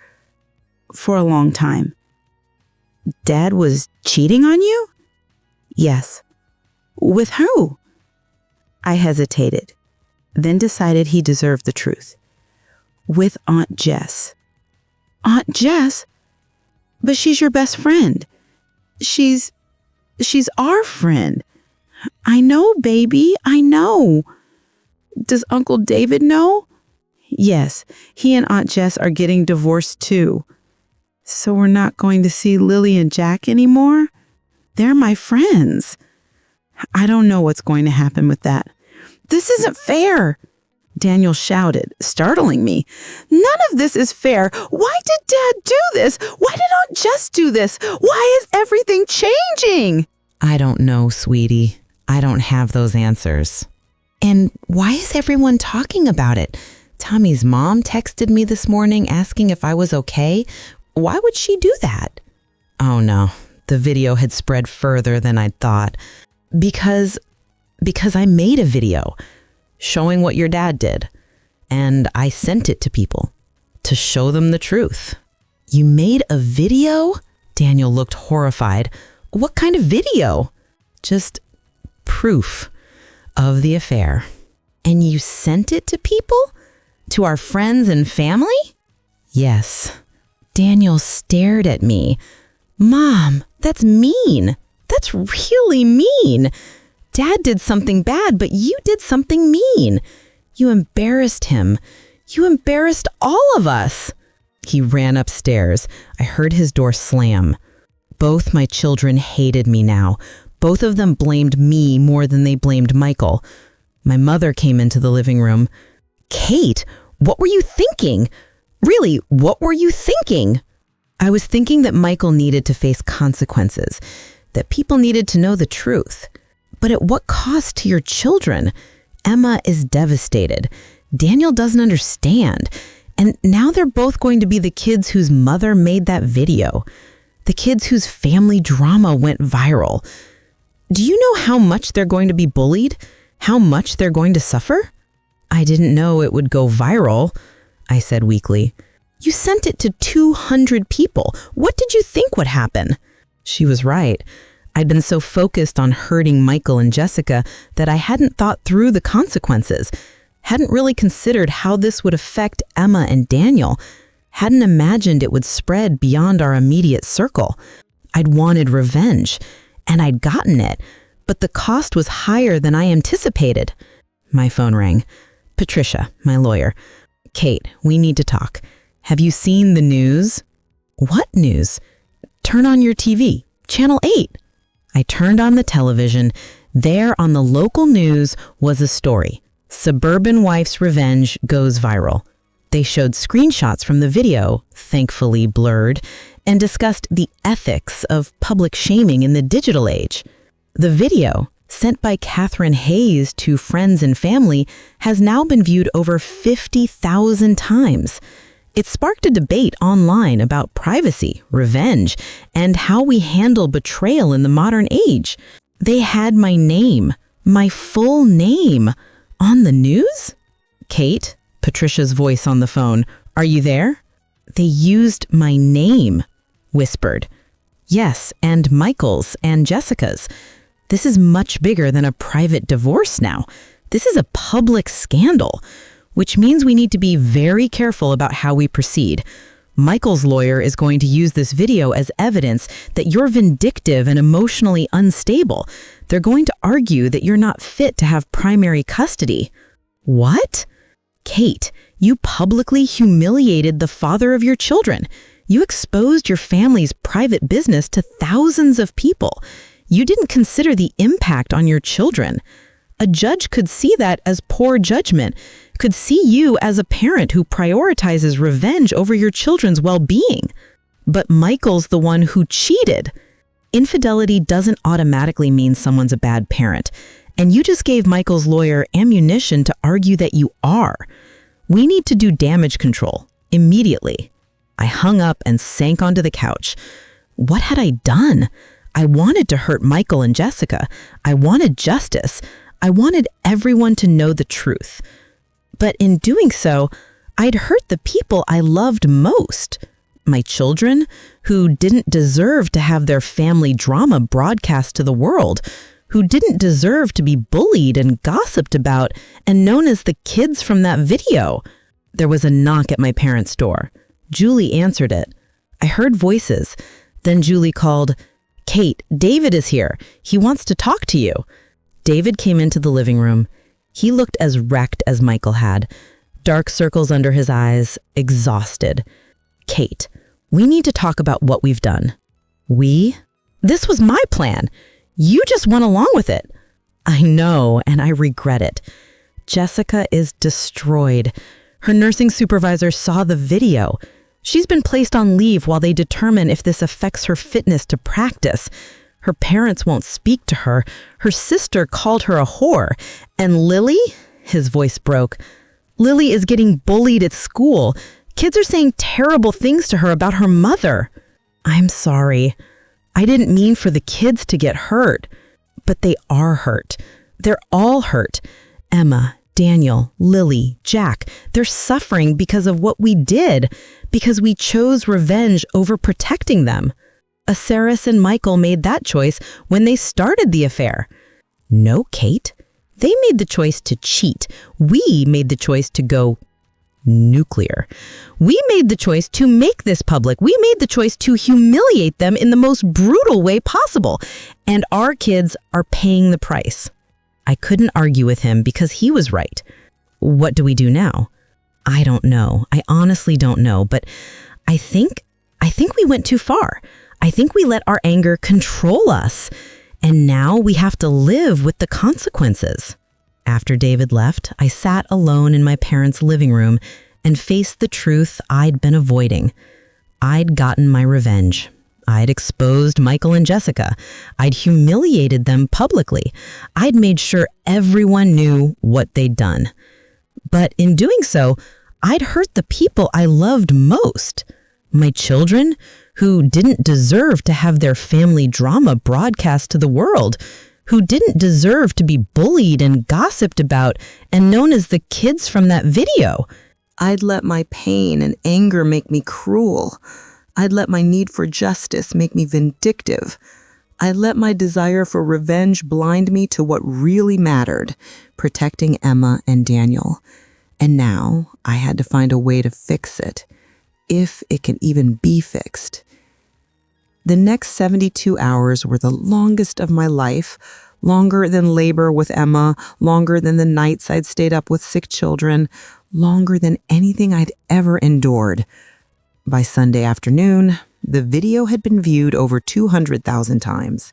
for a long time. Dad was cheating on you? Yes. With who? I hesitated, then decided he deserved the truth. With Aunt Jess. Aunt Jess? But she's your best friend. She's our friend. I know, baby, I know. Does Uncle David know? Yes, he and Aunt Jess are getting divorced too. So we're not going to see Lily and Jack anymore? They're my friends. I don't know what's going to happen with that. This isn't fair, Daniel shouted, startling me. None of this is fair. Why did Dad do this? Why did Aunt Jess do this? Why is everything changing? I don't know, sweetie. I don't have those answers. And why is everyone talking about it? Tommy's mom texted me this morning asking if I was okay. Why would she do that? Oh no, the video had spread further than I'd thought. Because I made a video showing what your dad did, and I sent it to people to show them the truth. You made a video? Daniel looked horrified. What kind of video? Just proof of the affair. And you sent it to people? To our friends and family? Yes. Daniel stared at me. Mom, that's mean. That's really mean. Dad did something bad, but you did something mean. You embarrassed him. You embarrassed all of us. He ran upstairs. I heard his door slam. Both my children hated me now. Both of them blamed me more than they blamed Michael. My mother came into the living room. Kate, what were you thinking? Really, what were you thinking? I was thinking that Michael needed to face consequences, that people needed to know the truth. But at what cost to your children? Emma is devastated. Daniel doesn't understand. And now they're both going to be the kids whose mother made that video. The kids whose family drama went viral. Do you know how much they're going to be bullied? How much they're going to suffer? I didn't know it would go viral, I said weakly. You sent it to 200 people. What did you think would happen? She was right. I'd been so focused on hurting Michael and Jessica that I hadn't thought through the consequences, hadn't really considered how this would affect Emma and Daniel, hadn't imagined it would spread beyond our immediate circle. I'd wanted revenge, and I'd gotten it, but the cost was higher than I anticipated. My phone rang. Patricia, my lawyer. Kate, we need to talk. Have you seen the news? What news? Turn on your TV, Channel 8. I turned on the television. There on the local news was a story. Suburban wife's revenge goes viral. They showed screenshots from the video, thankfully blurred, and discussed the ethics of public shaming in the digital age. The video, sent by Catherine Hayes to friends and family, has now been viewed over 50,000 times. It sparked a debate online about privacy, revenge, and how we handle betrayal in the modern age. They had my name, my full name, on the news? Kate, Patricia's voice on the phone, are you there? They used my name, whispered. Yes, and Michael's and Jessica's. This is much bigger than a private divorce now. This is a public scandal, which means we need to be very careful about how we proceed. Michael's lawyer is going to use this video as evidence that you're vindictive and emotionally unstable. They're going to argue that you're not fit to have primary custody. What? Kate, you publicly humiliated the father of your children. You exposed your family's private business to thousands of people. You didn't consider the impact on your children. A judge could see that as poor judgment, could see you as a parent who prioritizes revenge over your children's well-being. But Michael's the one who cheated. Infidelity doesn't automatically mean someone's a bad parent, and you just gave Michael's lawyer ammunition to argue that you are. We need to do damage control, immediately. I hung up and sank onto the couch. What had I done? I wanted to hurt Michael and Jessica. I wanted justice. I wanted everyone to know the truth. But in doing so, I'd hurt the people I loved most. My children, who didn't deserve to have their family drama broadcast to the world, who didn't deserve to be bullied and gossiped about and known as the kids from that video. There was a knock at my parents' door. Julie answered it. I heard voices. Then Julie called, Kate, David is here. He wants to talk to you. David came into the living room. He looked as wrecked as Michael had. Dark circles under his eyes, exhausted. Kate, we need to talk about what we've done. We? This was my plan. You just went along with it. I know, and I regret it. Jessica is destroyed. Her nursing supervisor saw the video. She's been placed on leave while they determine if this affects her fitness to practice. Her parents won't speak to her. Her sister called her a whore. And Lily? His voice broke. Lily is getting bullied at school. Kids are saying terrible things to her about her mother. I'm sorry. I didn't mean for the kids to get hurt. But they are hurt. They're all hurt. Emma, Daniel, Lily, Jack, they're suffering because of what we did, because we chose revenge over protecting them. Aceris and Michael made that choice when they started the affair. No, Kate. They made the choice to cheat. We made the choice to go nuclear. We made the choice to make this public. We made the choice to humiliate them in the most brutal way possible. And our kids are paying the price. I couldn't argue with him because he was right. What do we do now? I don't know. I honestly don't know. But I think we went too far. I think we let our anger control us. And now we have to live with the consequences. After David left, I sat alone in my parents' living room and faced the truth I'd been avoiding. I'd gotten my revenge. I'd exposed Michael and Jessica. I'd humiliated them publicly. I'd made sure everyone knew what they'd done. But in doing so, I'd hurt the people I loved most. My children, who didn't deserve to have their family drama broadcast to the world, who didn't deserve to be bullied and gossiped about and known as the kids from that video. I'd let my pain and anger make me cruel. I'd let my need for justice make me vindictive. I'd let my desire for revenge blind me to what really mattered, protecting Emma and Daniel. And now I had to find a way to fix it, if it can even be fixed. The next 72 hours were the longest of my life, longer than labor with Emma, longer than the nights I'd stayed up with sick children, longer than anything I'd ever endured. By Sunday afternoon, the video had been viewed over 200,000 times.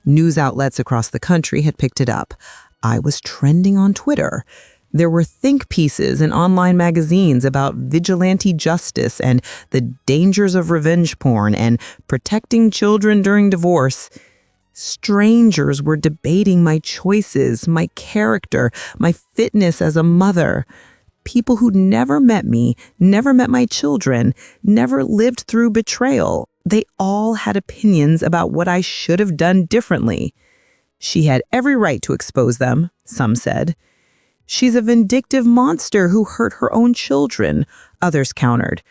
News outlets across the country had picked it up. I was trending on Twitter. There were think pieces in online magazines about vigilante justice and the dangers of revenge porn and protecting children during divorce. Strangers were debating my choices, my character, my fitness as a mother. People who'd never met me, never met my children, never lived through betrayal. They all had opinions about what I should have done differently. She had every right to expose them, some said. She's a vindictive monster who hurt her own children, others countered.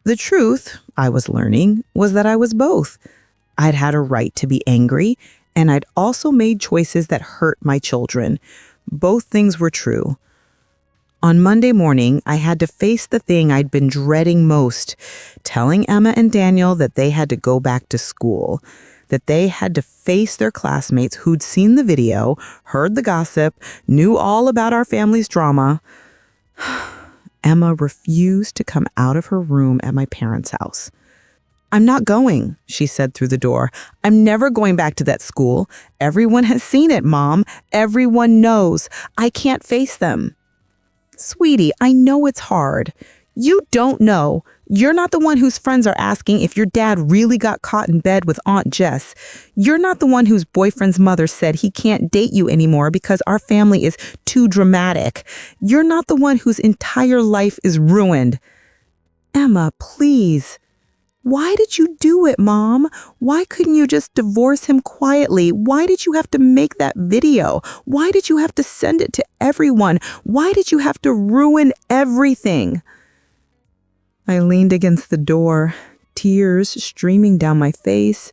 The truth, I was learning, was that I was both. I'd had a right to be angry, and I'd also made choices that hurt my children. Both things were true. On Monday morning, I had to face the thing I'd been dreading most, telling Emma and Daniel that they had to go back to school, that they had to face their classmates who'd seen the video, heard the gossip, knew all about our family's drama. Emma refused to come out of her room at my parents' house. "I'm not going," she said through the door. "I'm never going back to that school. Everyone has seen it, Mom. Everyone knows. I can't face them." "Sweetie, I know it's hard. You don't know. You're not the one whose friends are asking if your dad really got caught in bed with Aunt Jess. You're not the one whose boyfriend's mother said he can't date you anymore because our family is too dramatic. You're not the one whose entire life is ruined." "Emma, please. Why did you do it, Mom? Why couldn't you just divorce him quietly? Why did you have to make that video? Why did you have to send it to everyone? Why did you have to ruin everything?" I leaned against the door, tears streaming down my face,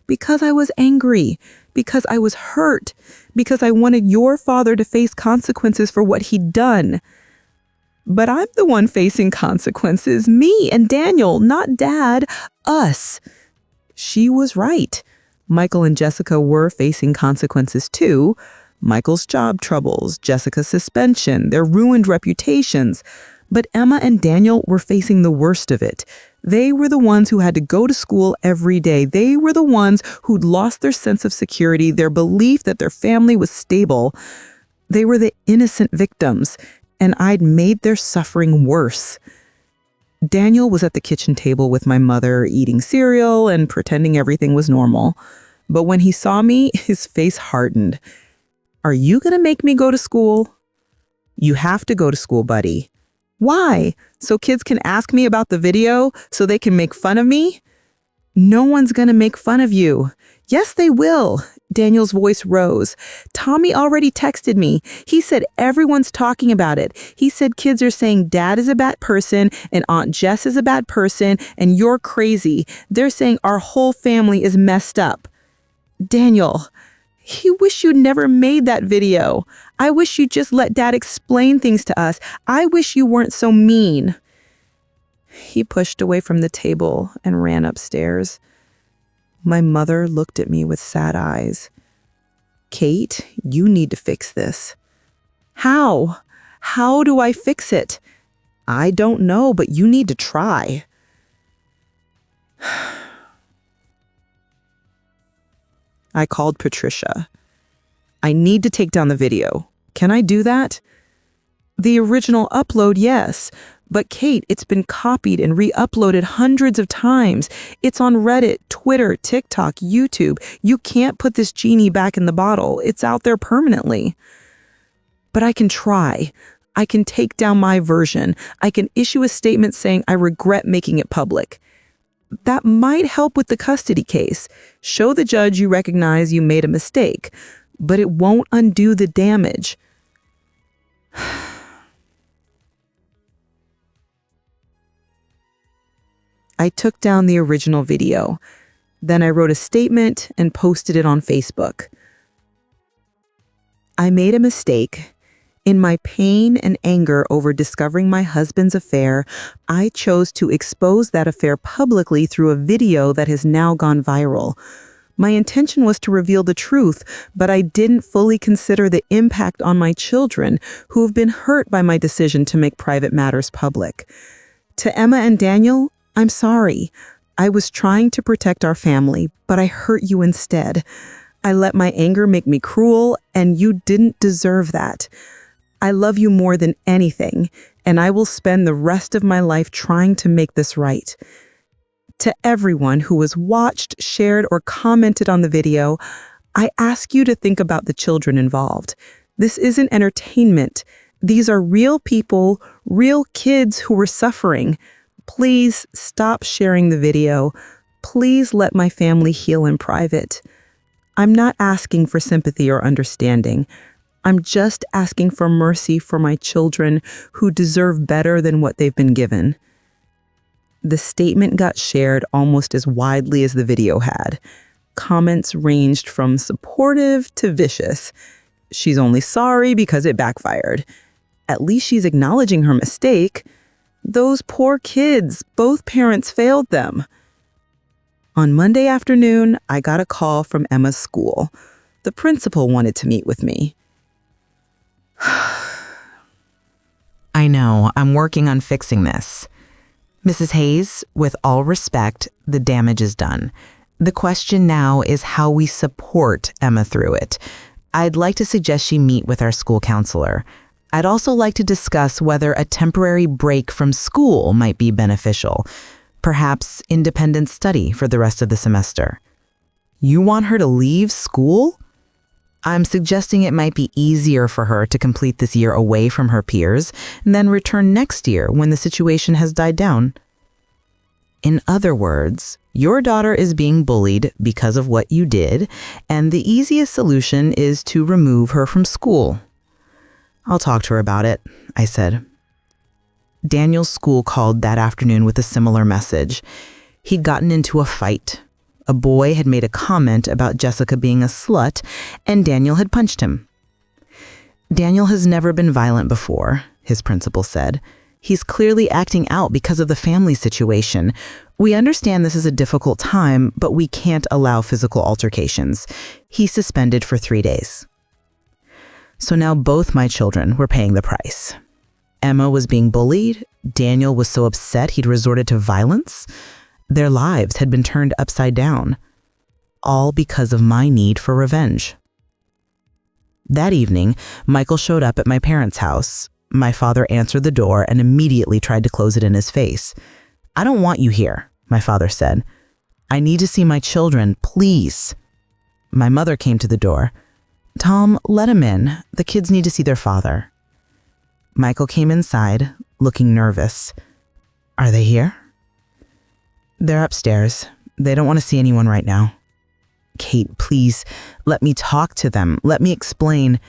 because I was angry, because I was hurt, because I wanted your father to face consequences for what he'd done. But I'm the one facing consequences, me and Daniel, not Dad, us. She was right. Michael and Jessica were facing consequences too. Michael's job troubles, Jessica's suspension, their ruined reputations. But Emma and Daniel were facing the worst of it. They were the ones who had to go to school every day. They were the ones who'd lost their sense of security, their belief that their family was stable. They were the innocent victims, and I'd made their suffering worse. Daniel was at the kitchen table with my mother, eating cereal and pretending everything was normal. But when he saw me, his face hardened. "Are you going to make me go to school?" "You have to go to school, buddy." "Why? So kids can ask me about the video, so they can make fun of me?" "No one's going to make fun of you." "Yes, they will." Daniel's voice rose. "Tommy already texted me. He said everyone's talking about it. He said kids are saying Dad is a bad person and Aunt Jess is a bad person and you're crazy. They're saying our whole family is messed up." "Daniel, he wish you'd never made that video. I wish you'd just let Dad explain things to us. I wish you weren't so mean." He pushed away from the table and ran upstairs. My mother looked at me with sad eyes. "Kate, you need to fix this." "How? How do I fix it?" "I don't know, but you need to try." I called Patricia. "I need to take down the video. Can I do that?" "The original upload, yes, But Kate, it's been copied and re-uploaded hundreds of times. It's on Reddit, Twitter, TikTok, YouTube. You can't put this genie back in the bottle. It's out there permanently. But I can try. I can take down my version. I can issue a statement saying I regret making it public. That might help with the custody case. Show the judge you recognize you made a mistake, but it won't undo the damage. I took down the original video. Then I wrote a statement and posted it on Facebook. I made a mistake. In my pain and anger over discovering my husband's affair, I chose to expose that affair publicly through a video that has now gone viral. My intention was to reveal the truth, but I didn't fully consider the impact on my children who have been hurt by my decision to make private matters public. To Emma and Daniel, I'm sorry. I was trying to protect our family, but I hurt you instead. I let my anger make me cruel, and you didn't deserve that. I love you more than anything, and I will spend the rest of my life trying to make this right. To everyone who has watched, shared, or commented on the video, I ask you to think about the children involved. This isn't entertainment. These are real people, real kids who were suffering. Please stop sharing the video. Please let my family heal in private. I'm not asking for sympathy or understanding. I'm just asking for mercy for my children who deserve better than what they've been given. The statement got shared almost as widely as the video had. Comments ranged from supportive to vicious. She's only sorry because it backfired. At least she's acknowledging her mistake. Those poor kids, both parents failed them. On Monday afternoon, I got a call from Emma's school. The principal wanted to meet with me. I know, I'm working on fixing this. Mrs. Hayes, with all respect, the damage is done. The question now is how we support Emma through it. I'd like to suggest she meet with our school counselor. I'd also like to discuss whether a temporary break from school might be beneficial. Perhaps independent study for the rest of the semester. You want her to leave school? I'm suggesting it might be easier for her to complete this year away from her peers and then return next year when the situation has died down. In other words, your daughter is being bullied because of what you did, and the easiest solution is to remove her from school. I'll talk to her about it, I said. Daniel's school called that afternoon with a similar message. He'd gotten into a fight. A boy had made a comment about Jessica being a slut, and Daniel had punched him. Daniel has never been violent before, his principal said. He's clearly acting out because of the family situation. We understand this is a difficult time, but we can't allow physical altercations. He's suspended for 3 days. So now both my children were paying the price. Emma was being bullied. Daniel was so upset he'd resorted to violence. Their lives had been turned upside down, all because of my need for revenge. That evening, Michael showed up at my parents' house. My father answered the door and immediately tried to close it in his face. "I don't want you here," my father said. "I need to see my children, please." My mother came to the door. "Tom, let him in. The kids need to see their father." Michael came inside, looking nervous. "Are they here?" "They're upstairs. They don't want to see anyone right now." "Kate, please, let me talk to them. Let me explain."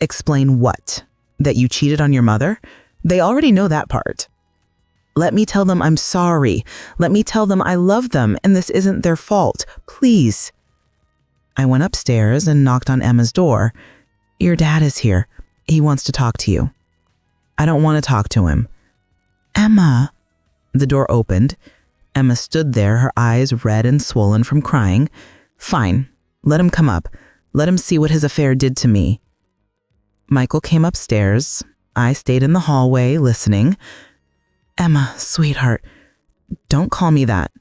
"Explain what? That you cheated on your mother? They already know that part." "Let me tell them I'm sorry. Let me tell them I love them and this isn't their fault. Please." I went upstairs and knocked on Emma's door. "Your dad is here. He wants to talk to you." "I don't want to talk to him." "Emma." The door opened. Emma stood there, her eyes red and swollen from crying. "Fine. Let him come up. Let him see what his affair did to me." Michael came upstairs. I stayed in the hallway, listening. "Emma, sweetheart, don't call me that.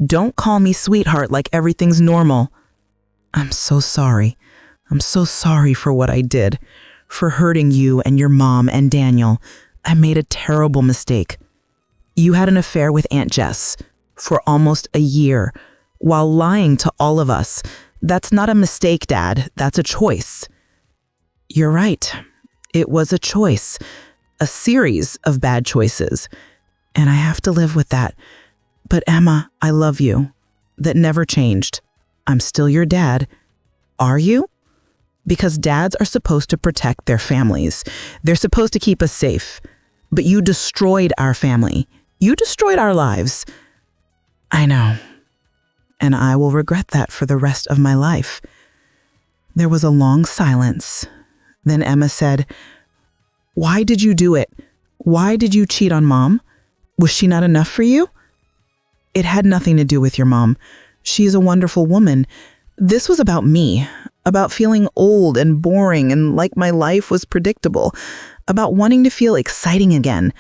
Don't call me sweetheart like everything's normal. I'm so sorry. I'm so sorry for what I did, for hurting you and your mom and Daniel. I made a terrible mistake. You had an affair with Aunt Jess for almost a year while lying to all of us. That's not a mistake, Dad. That's a choice. You're right. It was a choice, a series of bad choices, and I have to live with that. But Emma, I love you. That never changed. I'm still your dad. Are you? Because dads are supposed to protect their families. They're supposed to keep us safe. But you destroyed our family. You destroyed our lives. I know. And I will regret that for the rest of my life. There was a long silence. Then Emma said, "Why did you do it? Why did you cheat on Mom? Was she not enough for you?" "It had nothing to do with your mom. She is a wonderful woman. This was about me, about feeling old and boring and like my life was predictable, about wanting to feel exciting again.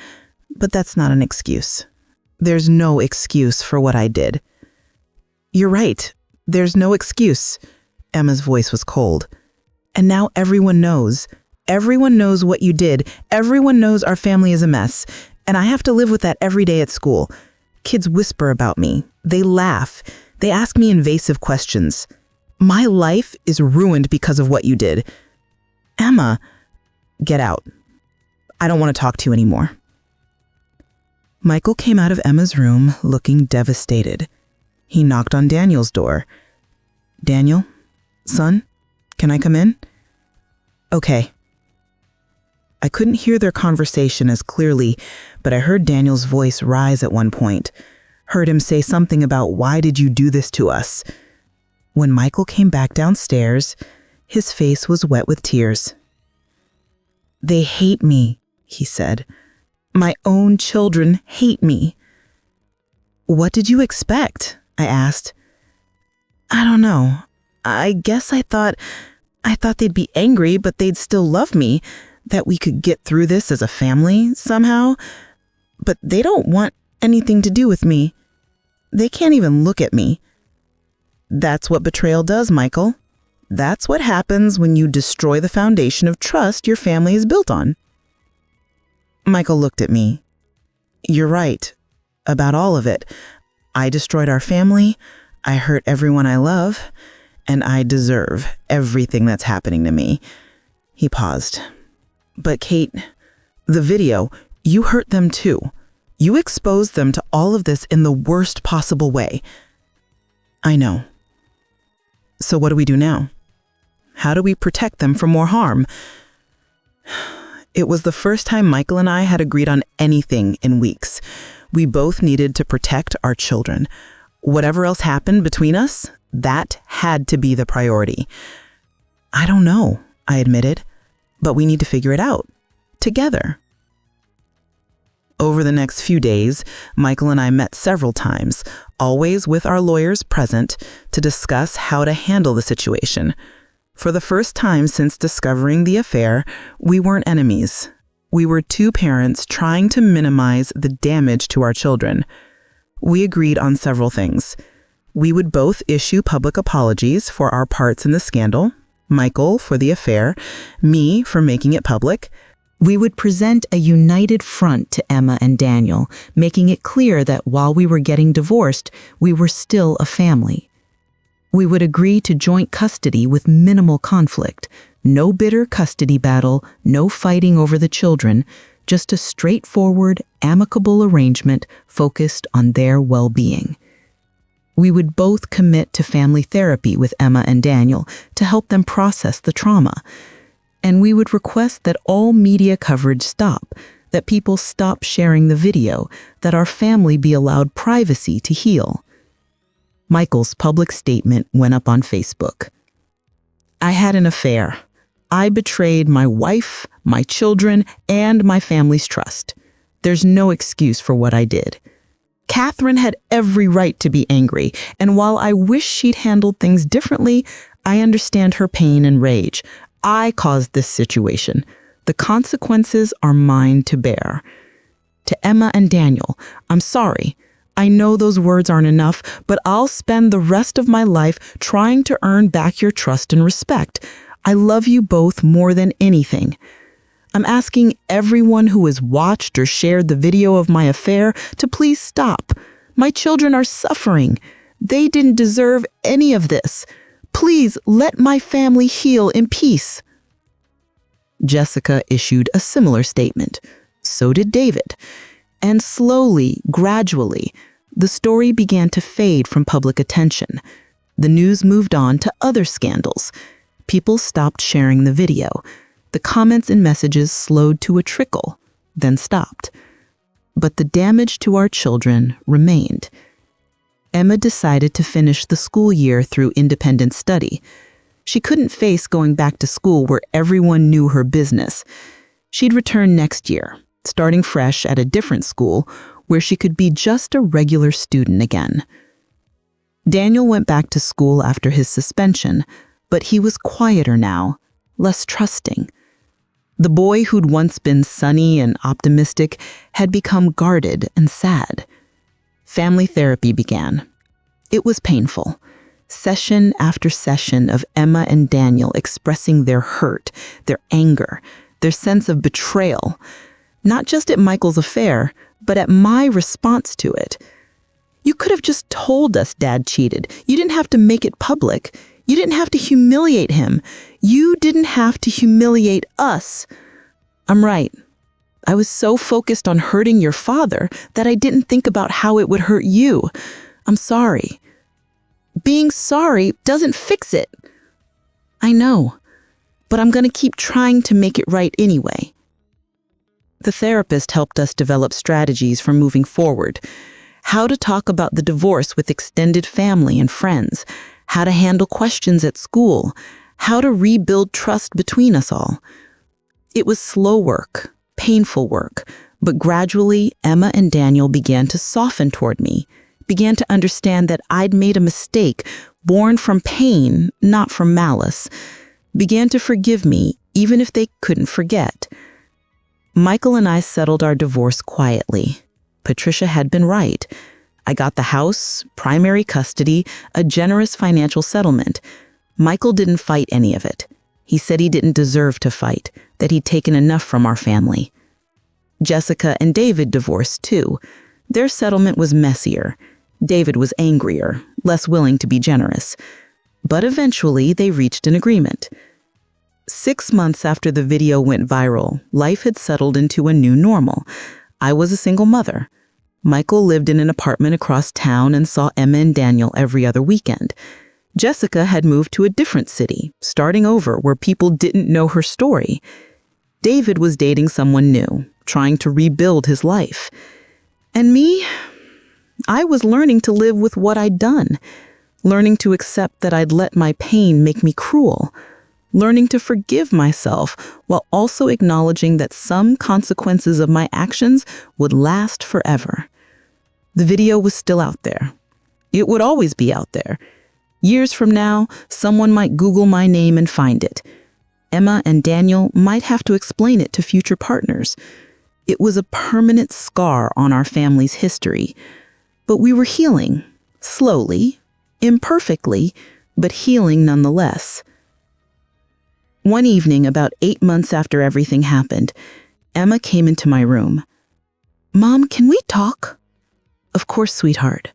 But that's not an excuse. There's no excuse for what I did." "You're right. There's no excuse." Emma's voice was cold. "And now everyone knows. Everyone knows what you did. Everyone knows our family is a mess. And I have to live with that every day at school. Kids whisper about me. They laugh. They ask me invasive questions. My life is ruined because of what you did. Emma, get out. I don't want to talk to you anymore." Michael came out of Emma's room looking devastated. He knocked on Daniel's door. "Daniel, son, can I come in?" "Okay." I couldn't hear their conversation as clearly, but I heard Daniel's voice rise at one point. Heard him say something about, "Why did you do this to us?" When Michael came back downstairs, his face was wet with tears. "They hate me," he said. "My own children hate me." "What did you expect?" I asked. "I don't know. I guess I thought they'd be angry, but they'd still love me, that we could get through this as a family somehow. But they don't want anything to do with me. They can't even look at me." "That's what betrayal does, Michael. That's what happens when you destroy the foundation of trust your family is built on." Michael looked at me. "You're right. About all of it. I destroyed our family. I hurt everyone I love. And I deserve everything that's happening to me." He paused. "But Kate, the video, you hurt them too. You exposed them to all of this in the worst possible way." "I know. So what do we do now? How do we protect them from more harm?" It was the first time Michael and I had agreed on anything in weeks. We both needed to protect our children. Whatever else happened between us, that had to be the priority. "I don't know," I admitted, "but we need to figure it out. Together." Over the next few days, Michael and I met several times, always with our lawyers present, to discuss how to handle the situation. For the first time since discovering the affair, we weren't enemies. We were two parents trying to minimize the damage to our children. We agreed on several things. We would both issue public apologies for our parts in the scandal, Michael for the affair, me for making it public. We would present a united front to Emma and Daniel, making it clear that while we were getting divorced, we were still a family. We would agree to joint custody with minimal conflict, no bitter custody battle, no fighting over the children, just a straightforward, amicable arrangement focused on their well-being. We would both commit to family therapy with Emma and Daniel to help them process the trauma. And we would request that all media coverage stop, that people stop sharing the video, that our family be allowed privacy to heal. Michael's public statement went up on Facebook. "I had an affair. I betrayed my wife, my children, and my family's trust. There's no excuse for what I did. Catherine had every right to be angry, and while I wish she'd handled things differently, I understand her pain and rage. I caused this situation. The consequences are mine to bear. To Emma and Daniel, I'm sorry. I know those words aren't enough, but I'll spend the rest of my life trying to earn back your trust and respect. I love you both more than anything. I'm asking everyone who has watched or shared the video of my affair to please stop. My children are suffering. They didn't deserve any of this. Please let my family heal in peace." Jessica issued a similar statement. So did David. And slowly, gradually, the story began to fade from public attention. The news moved on to other scandals. People stopped sharing the video. The comments and messages slowed to a trickle, then stopped. But the damage to our children remained. Emma decided to finish the school year through independent study. She couldn't face going back to school where everyone knew her business. She'd return next year, starting fresh at a different school where she could be just a regular student again. Daniel went back to school after his suspension, but he was quieter now, less trusting. The boy who'd once been sunny and optimistic had become guarded and sad. Family therapy began. It was painful. Session after session of Emma and Daniel expressing their hurt, their anger, their sense of betrayal, not just at Michael's affair, but at my response to it. "You could have just told us Dad cheated. You didn't have to make it public. You didn't have to humiliate him. You didn't have to humiliate us." I'm right. I was so focused on hurting your father that I didn't think about how it would hurt you. I'm sorry. Being sorry doesn't fix it. I know, but I'm going to keep trying to make it right anyway. The therapist helped us develop strategies for moving forward. How to talk about the divorce with extended family and friends, how to handle questions at school, how to rebuild trust between us all. It was slow work, painful work, but gradually Emma and Daniel began to soften toward me, began to understand that I'd made a mistake born from pain, not from malice, began to forgive me even if they couldn't forget. Michael and I settled our divorce quietly. Patricia had been right. I got the house, primary custody, a generous financial settlement. Michael didn't fight any of it. He said he didn't deserve to fight, that he'd taken enough from our family. Jessica and David divorced too. Their settlement was messier. David was angrier, less willing to be generous. But eventually they reached an agreement. 6 months after the video went viral, life had settled into a new normal. I was a single mother. Michael lived in an apartment across town and saw Emma and Daniel every other weekend. Jessica had moved to a different city, starting over where people didn't know her story. David was dating someone new, trying to rebuild his life. And me, I was learning to live with what I'd done, learning to accept that I'd let my pain make me cruel, learning to forgive myself while also acknowledging that some consequences of my actions would last forever. The video was still out there. It would always be out there. Years from now, someone might Google my name and find it. Emma and Daniel might have to explain it to future partners. It was a permanent scar on our family's history. But we were healing, slowly, imperfectly, but healing nonetheless. One evening, about 8 months after everything happened, Emma came into my room. "Mom, can we talk?" "Of course, sweetheart."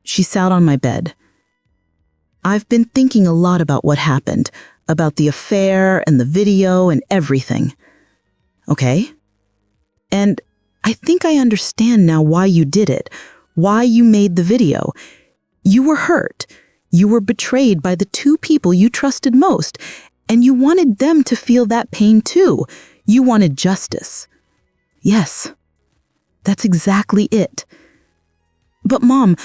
She sat on my bed. "I've been thinking a lot about what happened, about the affair and the video and everything." "Okay." "And I think I understand now why you did it, why you made the video. You were hurt. You were betrayed by the two people you trusted most, and you wanted them to feel that pain too. You wanted justice." "Yes, that's exactly it." "But Mom,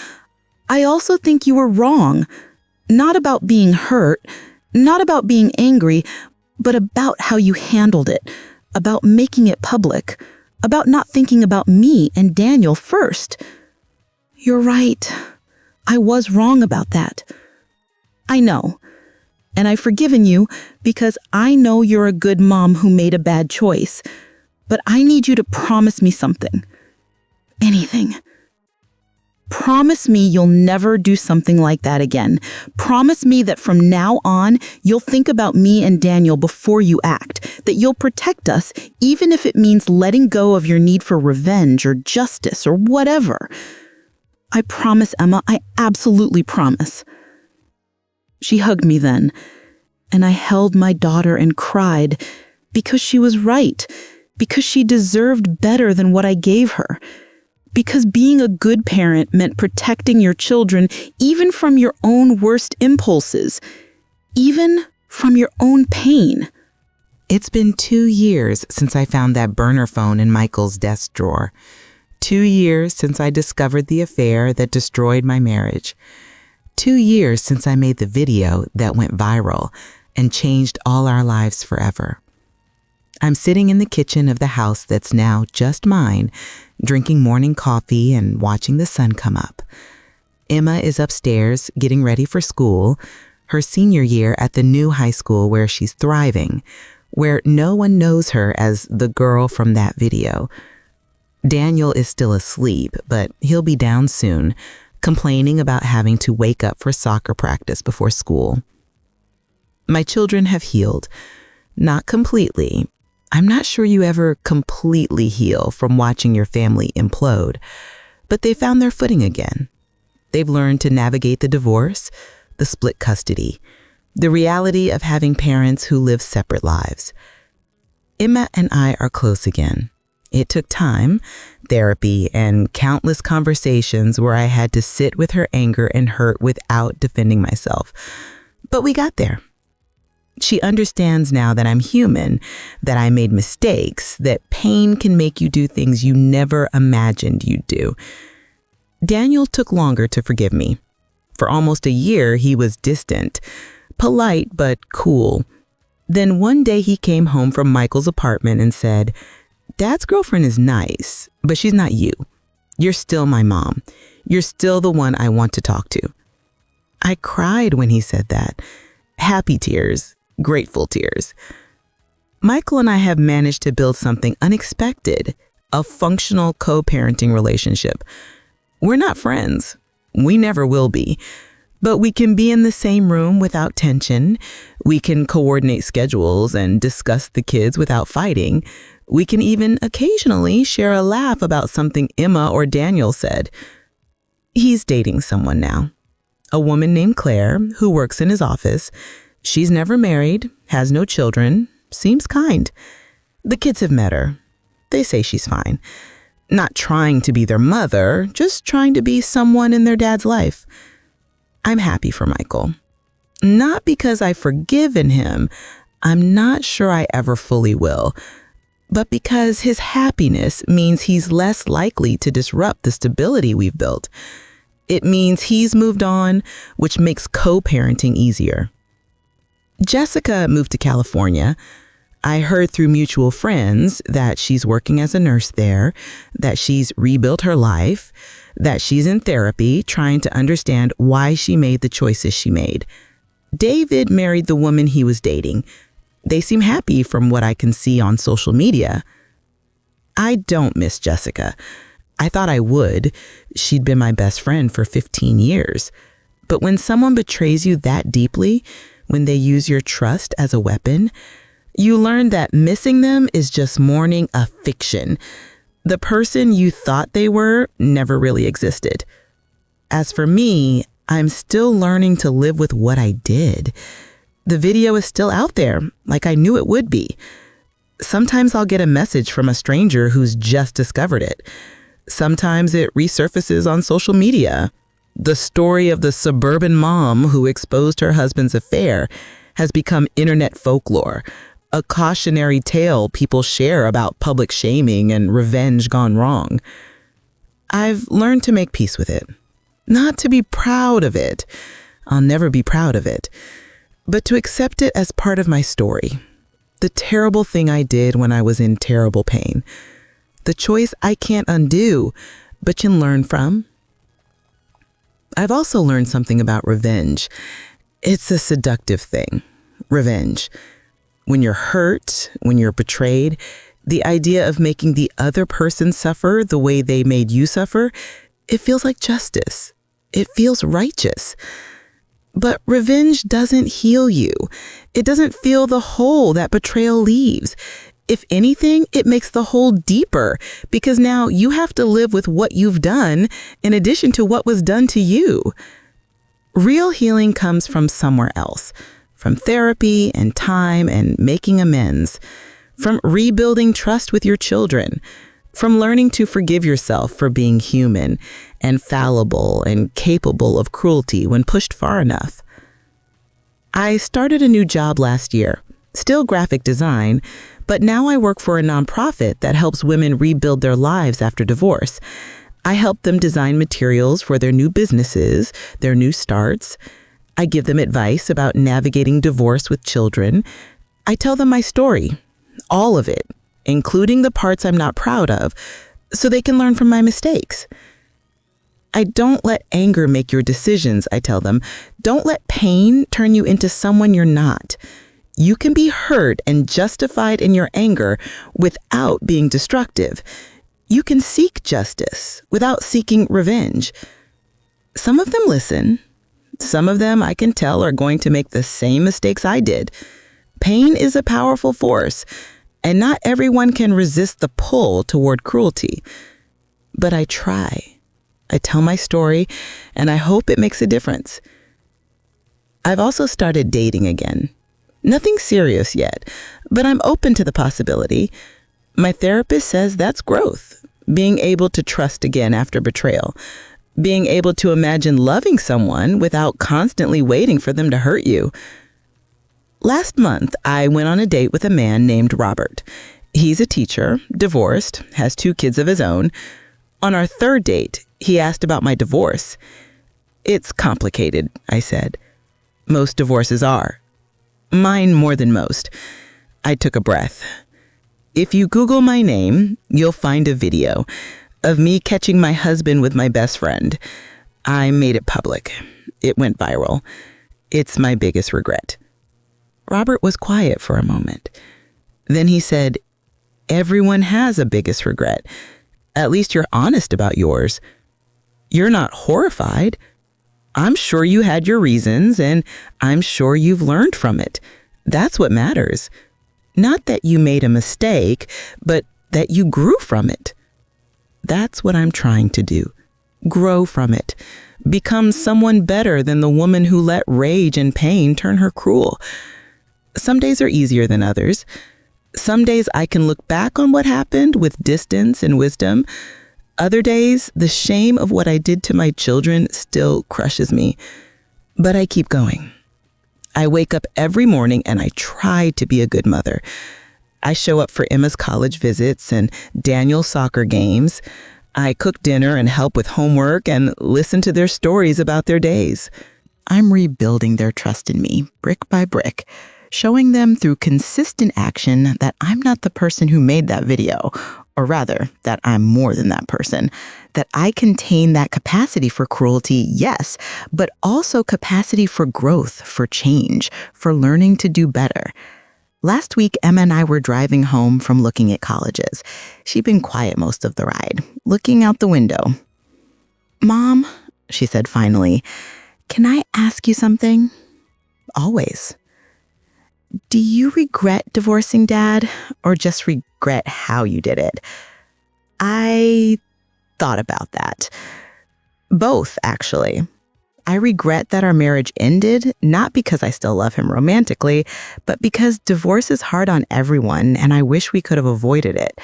I also think you were wrong. Not about being hurt, not about being angry, but about how you handled it, about making it public, about not thinking about me and Daniel first." "You're right. I was wrong about that." "I know. And I've forgiven you because I know you're a good mom who made a bad choice. But I need you to promise me something. Anything." Promise me you'll never do something like that again. Promise me that from now on, you'll think about me and Daniel before you act, that you'll protect us, even if it means letting go of your need for revenge or justice or whatever. I promise, Emma, I absolutely promise. She hugged me then, and I held my daughter and cried because she was right, because she deserved better than what I gave her. Because being a good parent meant protecting your children even from your own worst impulses, even from your own pain. It's been 2 years since I found that burner phone in Michael's desk drawer. 2 years since I discovered the affair that destroyed my marriage. 2 years since I made the video that went viral and changed all our lives forever. I'm sitting in the kitchen of the house that's now just mine, drinking morning coffee and watching the sun come up. Emma is upstairs getting ready for school, her senior year at the new high school where she's thriving, where no one knows her as the girl from that video. Daniel is still asleep, but he'll be down soon, complaining about having to wake up for soccer practice before school. My children have healed. Not completely. I'm not sure you ever completely heal from watching your family implode, but they found their footing again. They've learned to navigate the divorce, the split custody, the reality of having parents who live separate lives. Emma and I are close again. It took time, therapy, and countless conversations where I had to sit with her anger and hurt without defending myself. But we got there. She understands now that I'm human, that I made mistakes, that pain can make you do things you never imagined you'd do. Daniel took longer to forgive me. For almost a year, he was distant, polite but cool. Then one day he came home from Michael's apartment and said, "Dad's girlfriend is nice, but she's not you. You're still my mom. You're still the one I want to talk to." I cried when he said that. Happy tears. Grateful tears. Michael and I have managed to build something unexpected, a functional co-parenting relationship. We're not friends. We never will be. But we can be in the same room without tension. We can coordinate schedules and discuss the kids without fighting. We can even occasionally share a laugh about something Emma or Daniel said. He's dating someone now. A woman named Claire who works in his office. She's never married, has no children, seems kind. The kids have met her. They say she's fine. Not trying to be their mother, just trying to be someone in their dad's life. I'm happy for Michael. Not because I've forgiven him. I'm not sure I ever fully will. But because his happiness means he's less likely to disrupt the stability we've built. It means he's moved on, which makes co-parenting easier. Jessica moved to California. I heard through mutual friends that she's working as a nurse there, that she's rebuilt her life, that she's in therapy trying to understand why she made the choices she made. David married the woman he was dating. They seem happy from what I can see on social media. I don't miss Jessica. I thought I would. She'd been my best friend for 15 years. But when someone betrays you that deeply, when they use your trust as a weapon, you learn that missing them is just mourning a fiction. The person you thought they were never really existed. As for me, I'm still learning to live with what I did. The video is still out there, like I knew it would be. Sometimes I'll get a message from a stranger who's just discovered it. Sometimes it resurfaces on social media. The story of the suburban mom who exposed her husband's affair has become internet folklore, a cautionary tale people share about public shaming and revenge gone wrong. I've learned to make peace with it, not to be proud of it. I'll never be proud of it, but to accept it as part of my story. The terrible thing I did when I was in terrible pain. The choice I can't undo, but can learn from. I've also learned something about revenge. It's a seductive thing, revenge. When you're hurt, when you're betrayed, the idea of making the other person suffer the way they made you suffer, It feels like justice. It feels righteous. But revenge doesn't heal you. It doesn't fill the hole that betrayal leaves. If anything, it makes the hole deeper because now you have to live with what you've done in addition to what was done to you. Real healing comes from somewhere else, from therapy and time and making amends, from rebuilding trust with your children, from learning to forgive yourself for being human and fallible and capable of cruelty when pushed far enough. I started a new job last year, still graphic design, but now I work for a nonprofit that helps women rebuild their lives after divorce. I help them design materials for their new businesses, their new starts. I give them advice about navigating divorce with children. I tell them my story, all of it, including the parts I'm not proud of, so they can learn from my mistakes. I don't let anger make your decisions, I tell them. Don't let pain turn you into someone you're not. You can be hurt and justified in your anger without being destructive. You can seek justice without seeking revenge. Some of them listen. Some of them, I can tell, are going to make the same mistakes I did. Pain is a powerful force, and not everyone can resist the pull toward cruelty. But I try. I tell my story, and I hope it makes a difference. I've also started dating again. Nothing serious yet, but I'm open to the possibility. My therapist says that's growth, being able to trust again after betrayal, being able to imagine loving someone without constantly waiting for them to hurt you. Last month, I went on a date with a man named Robert. He's a teacher, divorced, has 2 kids of his own. On our 3rd date, he asked about my divorce. It's complicated, I said. Most divorces are. Mine more than most. I took a breath. If you Google my name, you'll find a video of me catching my husband with my best friend. I made it public. It went viral. It's my biggest regret. Robert was quiet for a moment. Then he said, "Everyone has a biggest regret. At least you're honest about yours. You're not horrified. I'm sure you had your reasons, and I'm sure you've learned from it. That's what matters. Not that you made a mistake, but that you grew from it. That's what I'm trying to do. Grow from it. Become someone better than the woman who let rage and pain turn her cruel. Some days are easier than others. Some days I can look back on what happened with distance and wisdom. Other days, the shame of what I did to my children still crushes me. But I keep going. I wake up every morning and I try to be a good mother. I show up for Emma's college visits and Daniel's soccer games. I cook dinner and help with homework and listen to their stories about their days. I'm rebuilding their trust in me, brick by brick, showing them through consistent action that I'm not the person who made that video, or rather, that I'm more than that person, that I contain that capacity for cruelty, yes, but also capacity for growth, for change, for learning to do better. Last week, Emma and I were driving home from looking at colleges. She'd been quiet most of the ride, looking out the window. "Mom," she said finally, "can I ask you something?" "Always." "Do you regret divorcing Dad, or just regret how you did it?" I thought about that. Both, actually. I regret that our marriage ended, not because I still love him romantically, but because divorce is hard on everyone, and I wish we could have avoided it.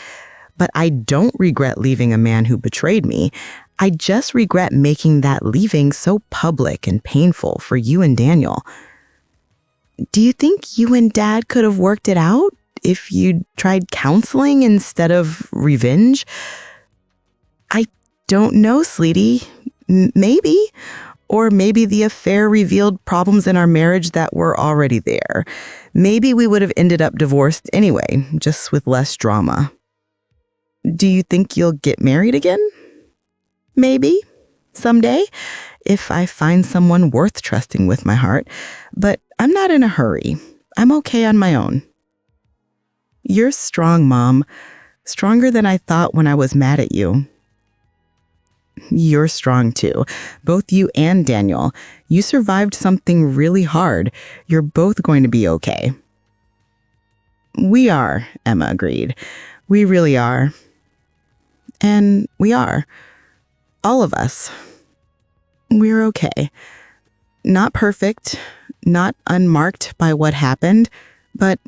But I don't regret leaving a man who betrayed me. I just regret making that leaving so public and painful for you and Daniel. Do you think you and Dad could have worked it out if you'd tried counseling instead of revenge? I don't know, Sleety. Maybe. Or maybe the affair revealed problems in our marriage that were already there. Maybe we would have ended up divorced anyway, just with less drama. Do you think you'll get married again? Maybe. Someday, if I find someone worth trusting with my heart. But I'm not in a hurry. I'm okay on my own. You're strong, Mom. Stronger than I thought when I was mad at you. You're strong too. Both you and Daniel. You survived something really hard. You're both going to be okay. We are, Emma agreed. We really are. And we are. All of us. We're okay. Not perfect, not unmarked by what happened, but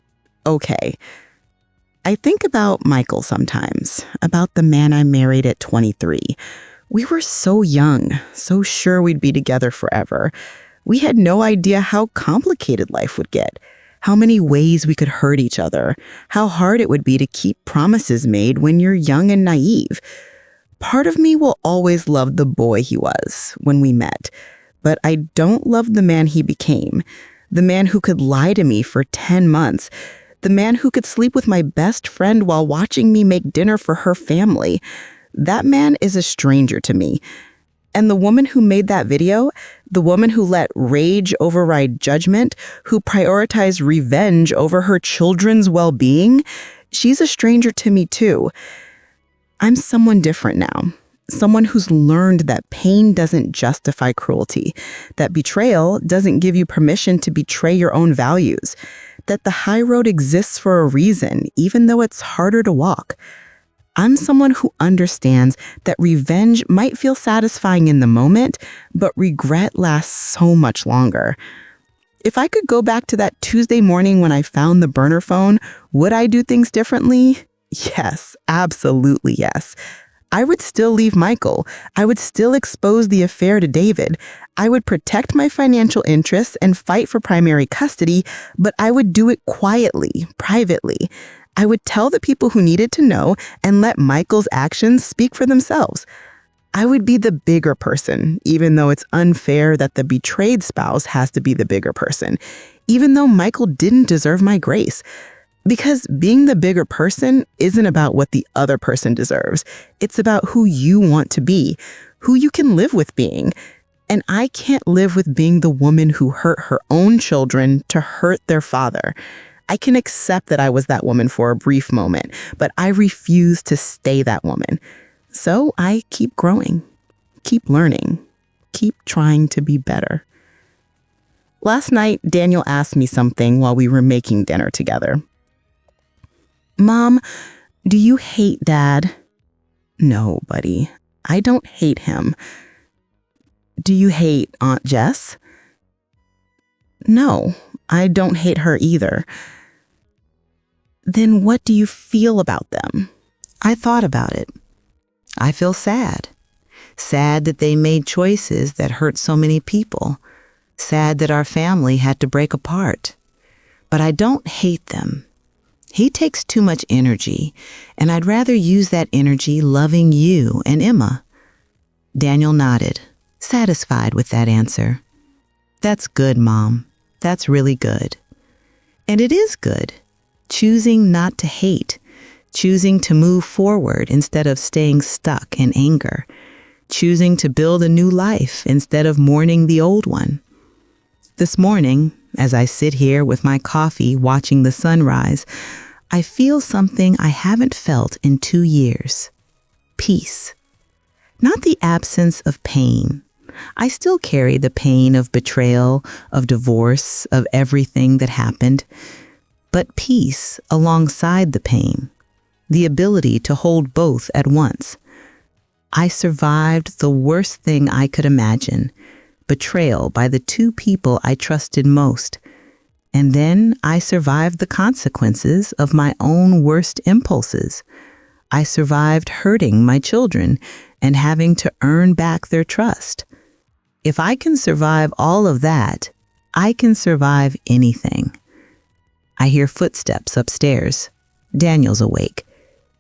okay. I think about Michael sometimes, about the man I married at 23. We were so young, so sure we'd be together forever. We had no idea how complicated life would get, how many ways we could hurt each other, how hard it would be to keep promises made when you're young and naive. Part of me will always love the boy he was when we met, but I don't love the man he became, the man who could lie to me for 10 months, the man who could sleep with my best friend while watching me make dinner for her family. That man is a stranger to me. And the woman who made that video, the woman who let rage override judgment, who prioritized revenge over her children's well-being, she's a stranger to me too. I'm someone different now. Someone who's learned that pain doesn't justify cruelty, that betrayal doesn't give you permission to betray your own values, that the high road exists for a reason, even though it's harder to walk. I'm someone who understands that revenge might feel satisfying in the moment, but regret lasts so much longer. If I could go back to that Tuesday morning when I found the burner phone, would I do things differently? Yes, absolutely yes. I would still leave Michael. I would still expose the affair to David. I would protect my financial interests and fight for primary custody, but I would do it quietly, privately. I would tell the people who needed to know and let Michael's actions speak for themselves. I would be the bigger person, even though it's unfair that the betrayed spouse has to be the bigger person, even though Michael didn't deserve my grace. Because being the bigger person isn't about what the other person deserves. It's about who you want to be, who you can live with being. And I can't live with being the woman who hurt her own children to hurt their father. I can accept that I was that woman for a brief moment, but I refuse to stay that woman. So I keep growing, keep learning, keep trying to be better. Last night, Daniel asked me something while we were making dinner together. Mom, do you hate Dad? No, buddy, I don't hate him. Do you hate Aunt Jess? No, I don't hate her either. Then what do you feel about them? I thought about it. I feel sad. Sad that they made choices that hurt so many people. Sad that our family had to break apart. But I don't hate them. He takes too much energy, and I'd rather use that energy loving you and Emma. Daniel nodded, satisfied with that answer. That's good, Mom. That's really good. And it is good. Choosing not to hate, choosing to move forward instead of staying stuck in anger, choosing to build a new life instead of mourning the old one. This morning, as I sit here with my coffee watching the sunrise, I feel something I haven't felt in 2 years. Peace. Not the absence of pain. I still carry the pain of betrayal, of divorce, of everything that happened. But peace alongside the pain. The ability to hold both at once. I survived the worst thing I could imagine. Betrayal by the 2 people I trusted most. And then I survived the consequences of my own worst impulses. I survived hurting my children and having to earn back their trust. If I can survive all of that, I can survive anything. I hear footsteps upstairs. Daniel's awake.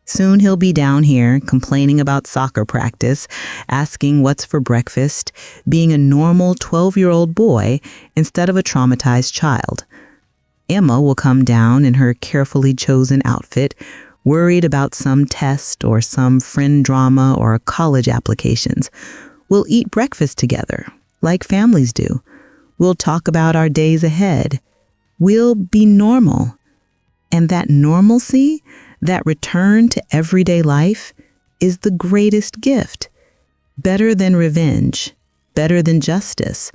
Soon he'll be down here complaining about soccer practice, asking what's for breakfast, being a normal 12-year-old boy instead of a traumatized child. Emma will come down in her carefully chosen outfit, worried about some test or some friend drama or college applications. We'll eat breakfast together, like families do. We'll talk about our days ahead. We'll be normal. And that normalcy, that return to everyday life, is the greatest gift. better than revenge, better than justice,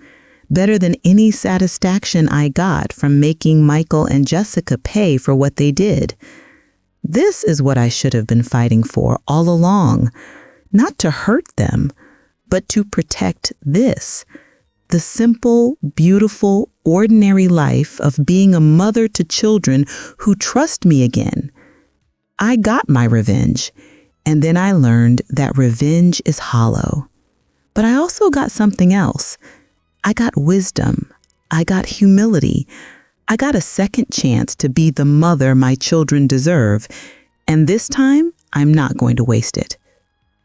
better than any satisfaction I got from making Michael and Jessica pay for what they did. This is what I should have been fighting for all along, not to hurt them, but to protect this, the simple, beautiful, ordinary life of being a mother to children who trust me again. I got my revenge, and then I learned that revenge is hollow. But I also got something else. I got wisdom. I got humility. I got a second chance to be the mother my children deserve, and this time I'm not going to waste it.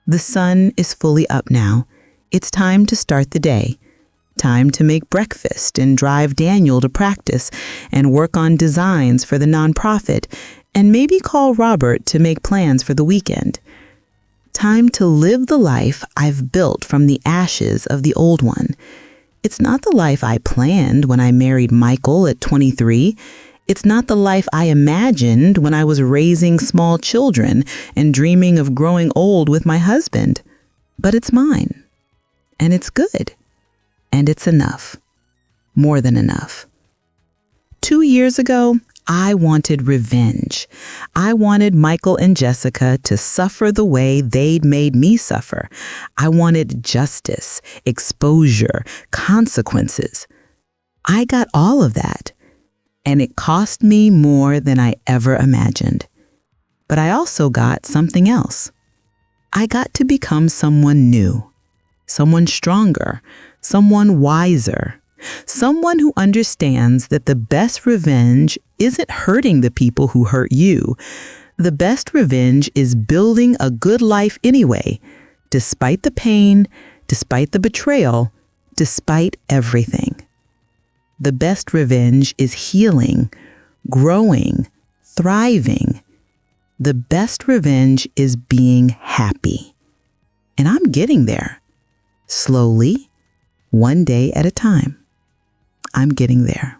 The sun is fully up now. It's time to start the day. Time to make breakfast and drive Daniel to practice and work on designs for the nonprofit and maybe call Robert to make plans for the weekend. Time to live the life I've built from the ashes of the old one. It's not the life I planned when I married Michael at 23. It's not the life I imagined when I was raising small children and dreaming of growing old with my husband. But it's mine. And it's good. And it's enough. More than enough. 2 years ago, I wanted revenge. I wanted Michael and Jessica to suffer the way they'd made me suffer. I wanted justice, exposure, consequences. I got all of that, and it cost me more than I ever imagined. But I also got something else. I got to become someone new, someone stronger, someone wiser. Someone who understands that the best revenge isn't hurting the people who hurt you. The best revenge is building a good life anyway, despite the pain, despite the betrayal, despite everything. The best revenge is healing, growing, thriving. The best revenge is being happy. And I'm getting there. Slowly, one day at a time. I'm getting there.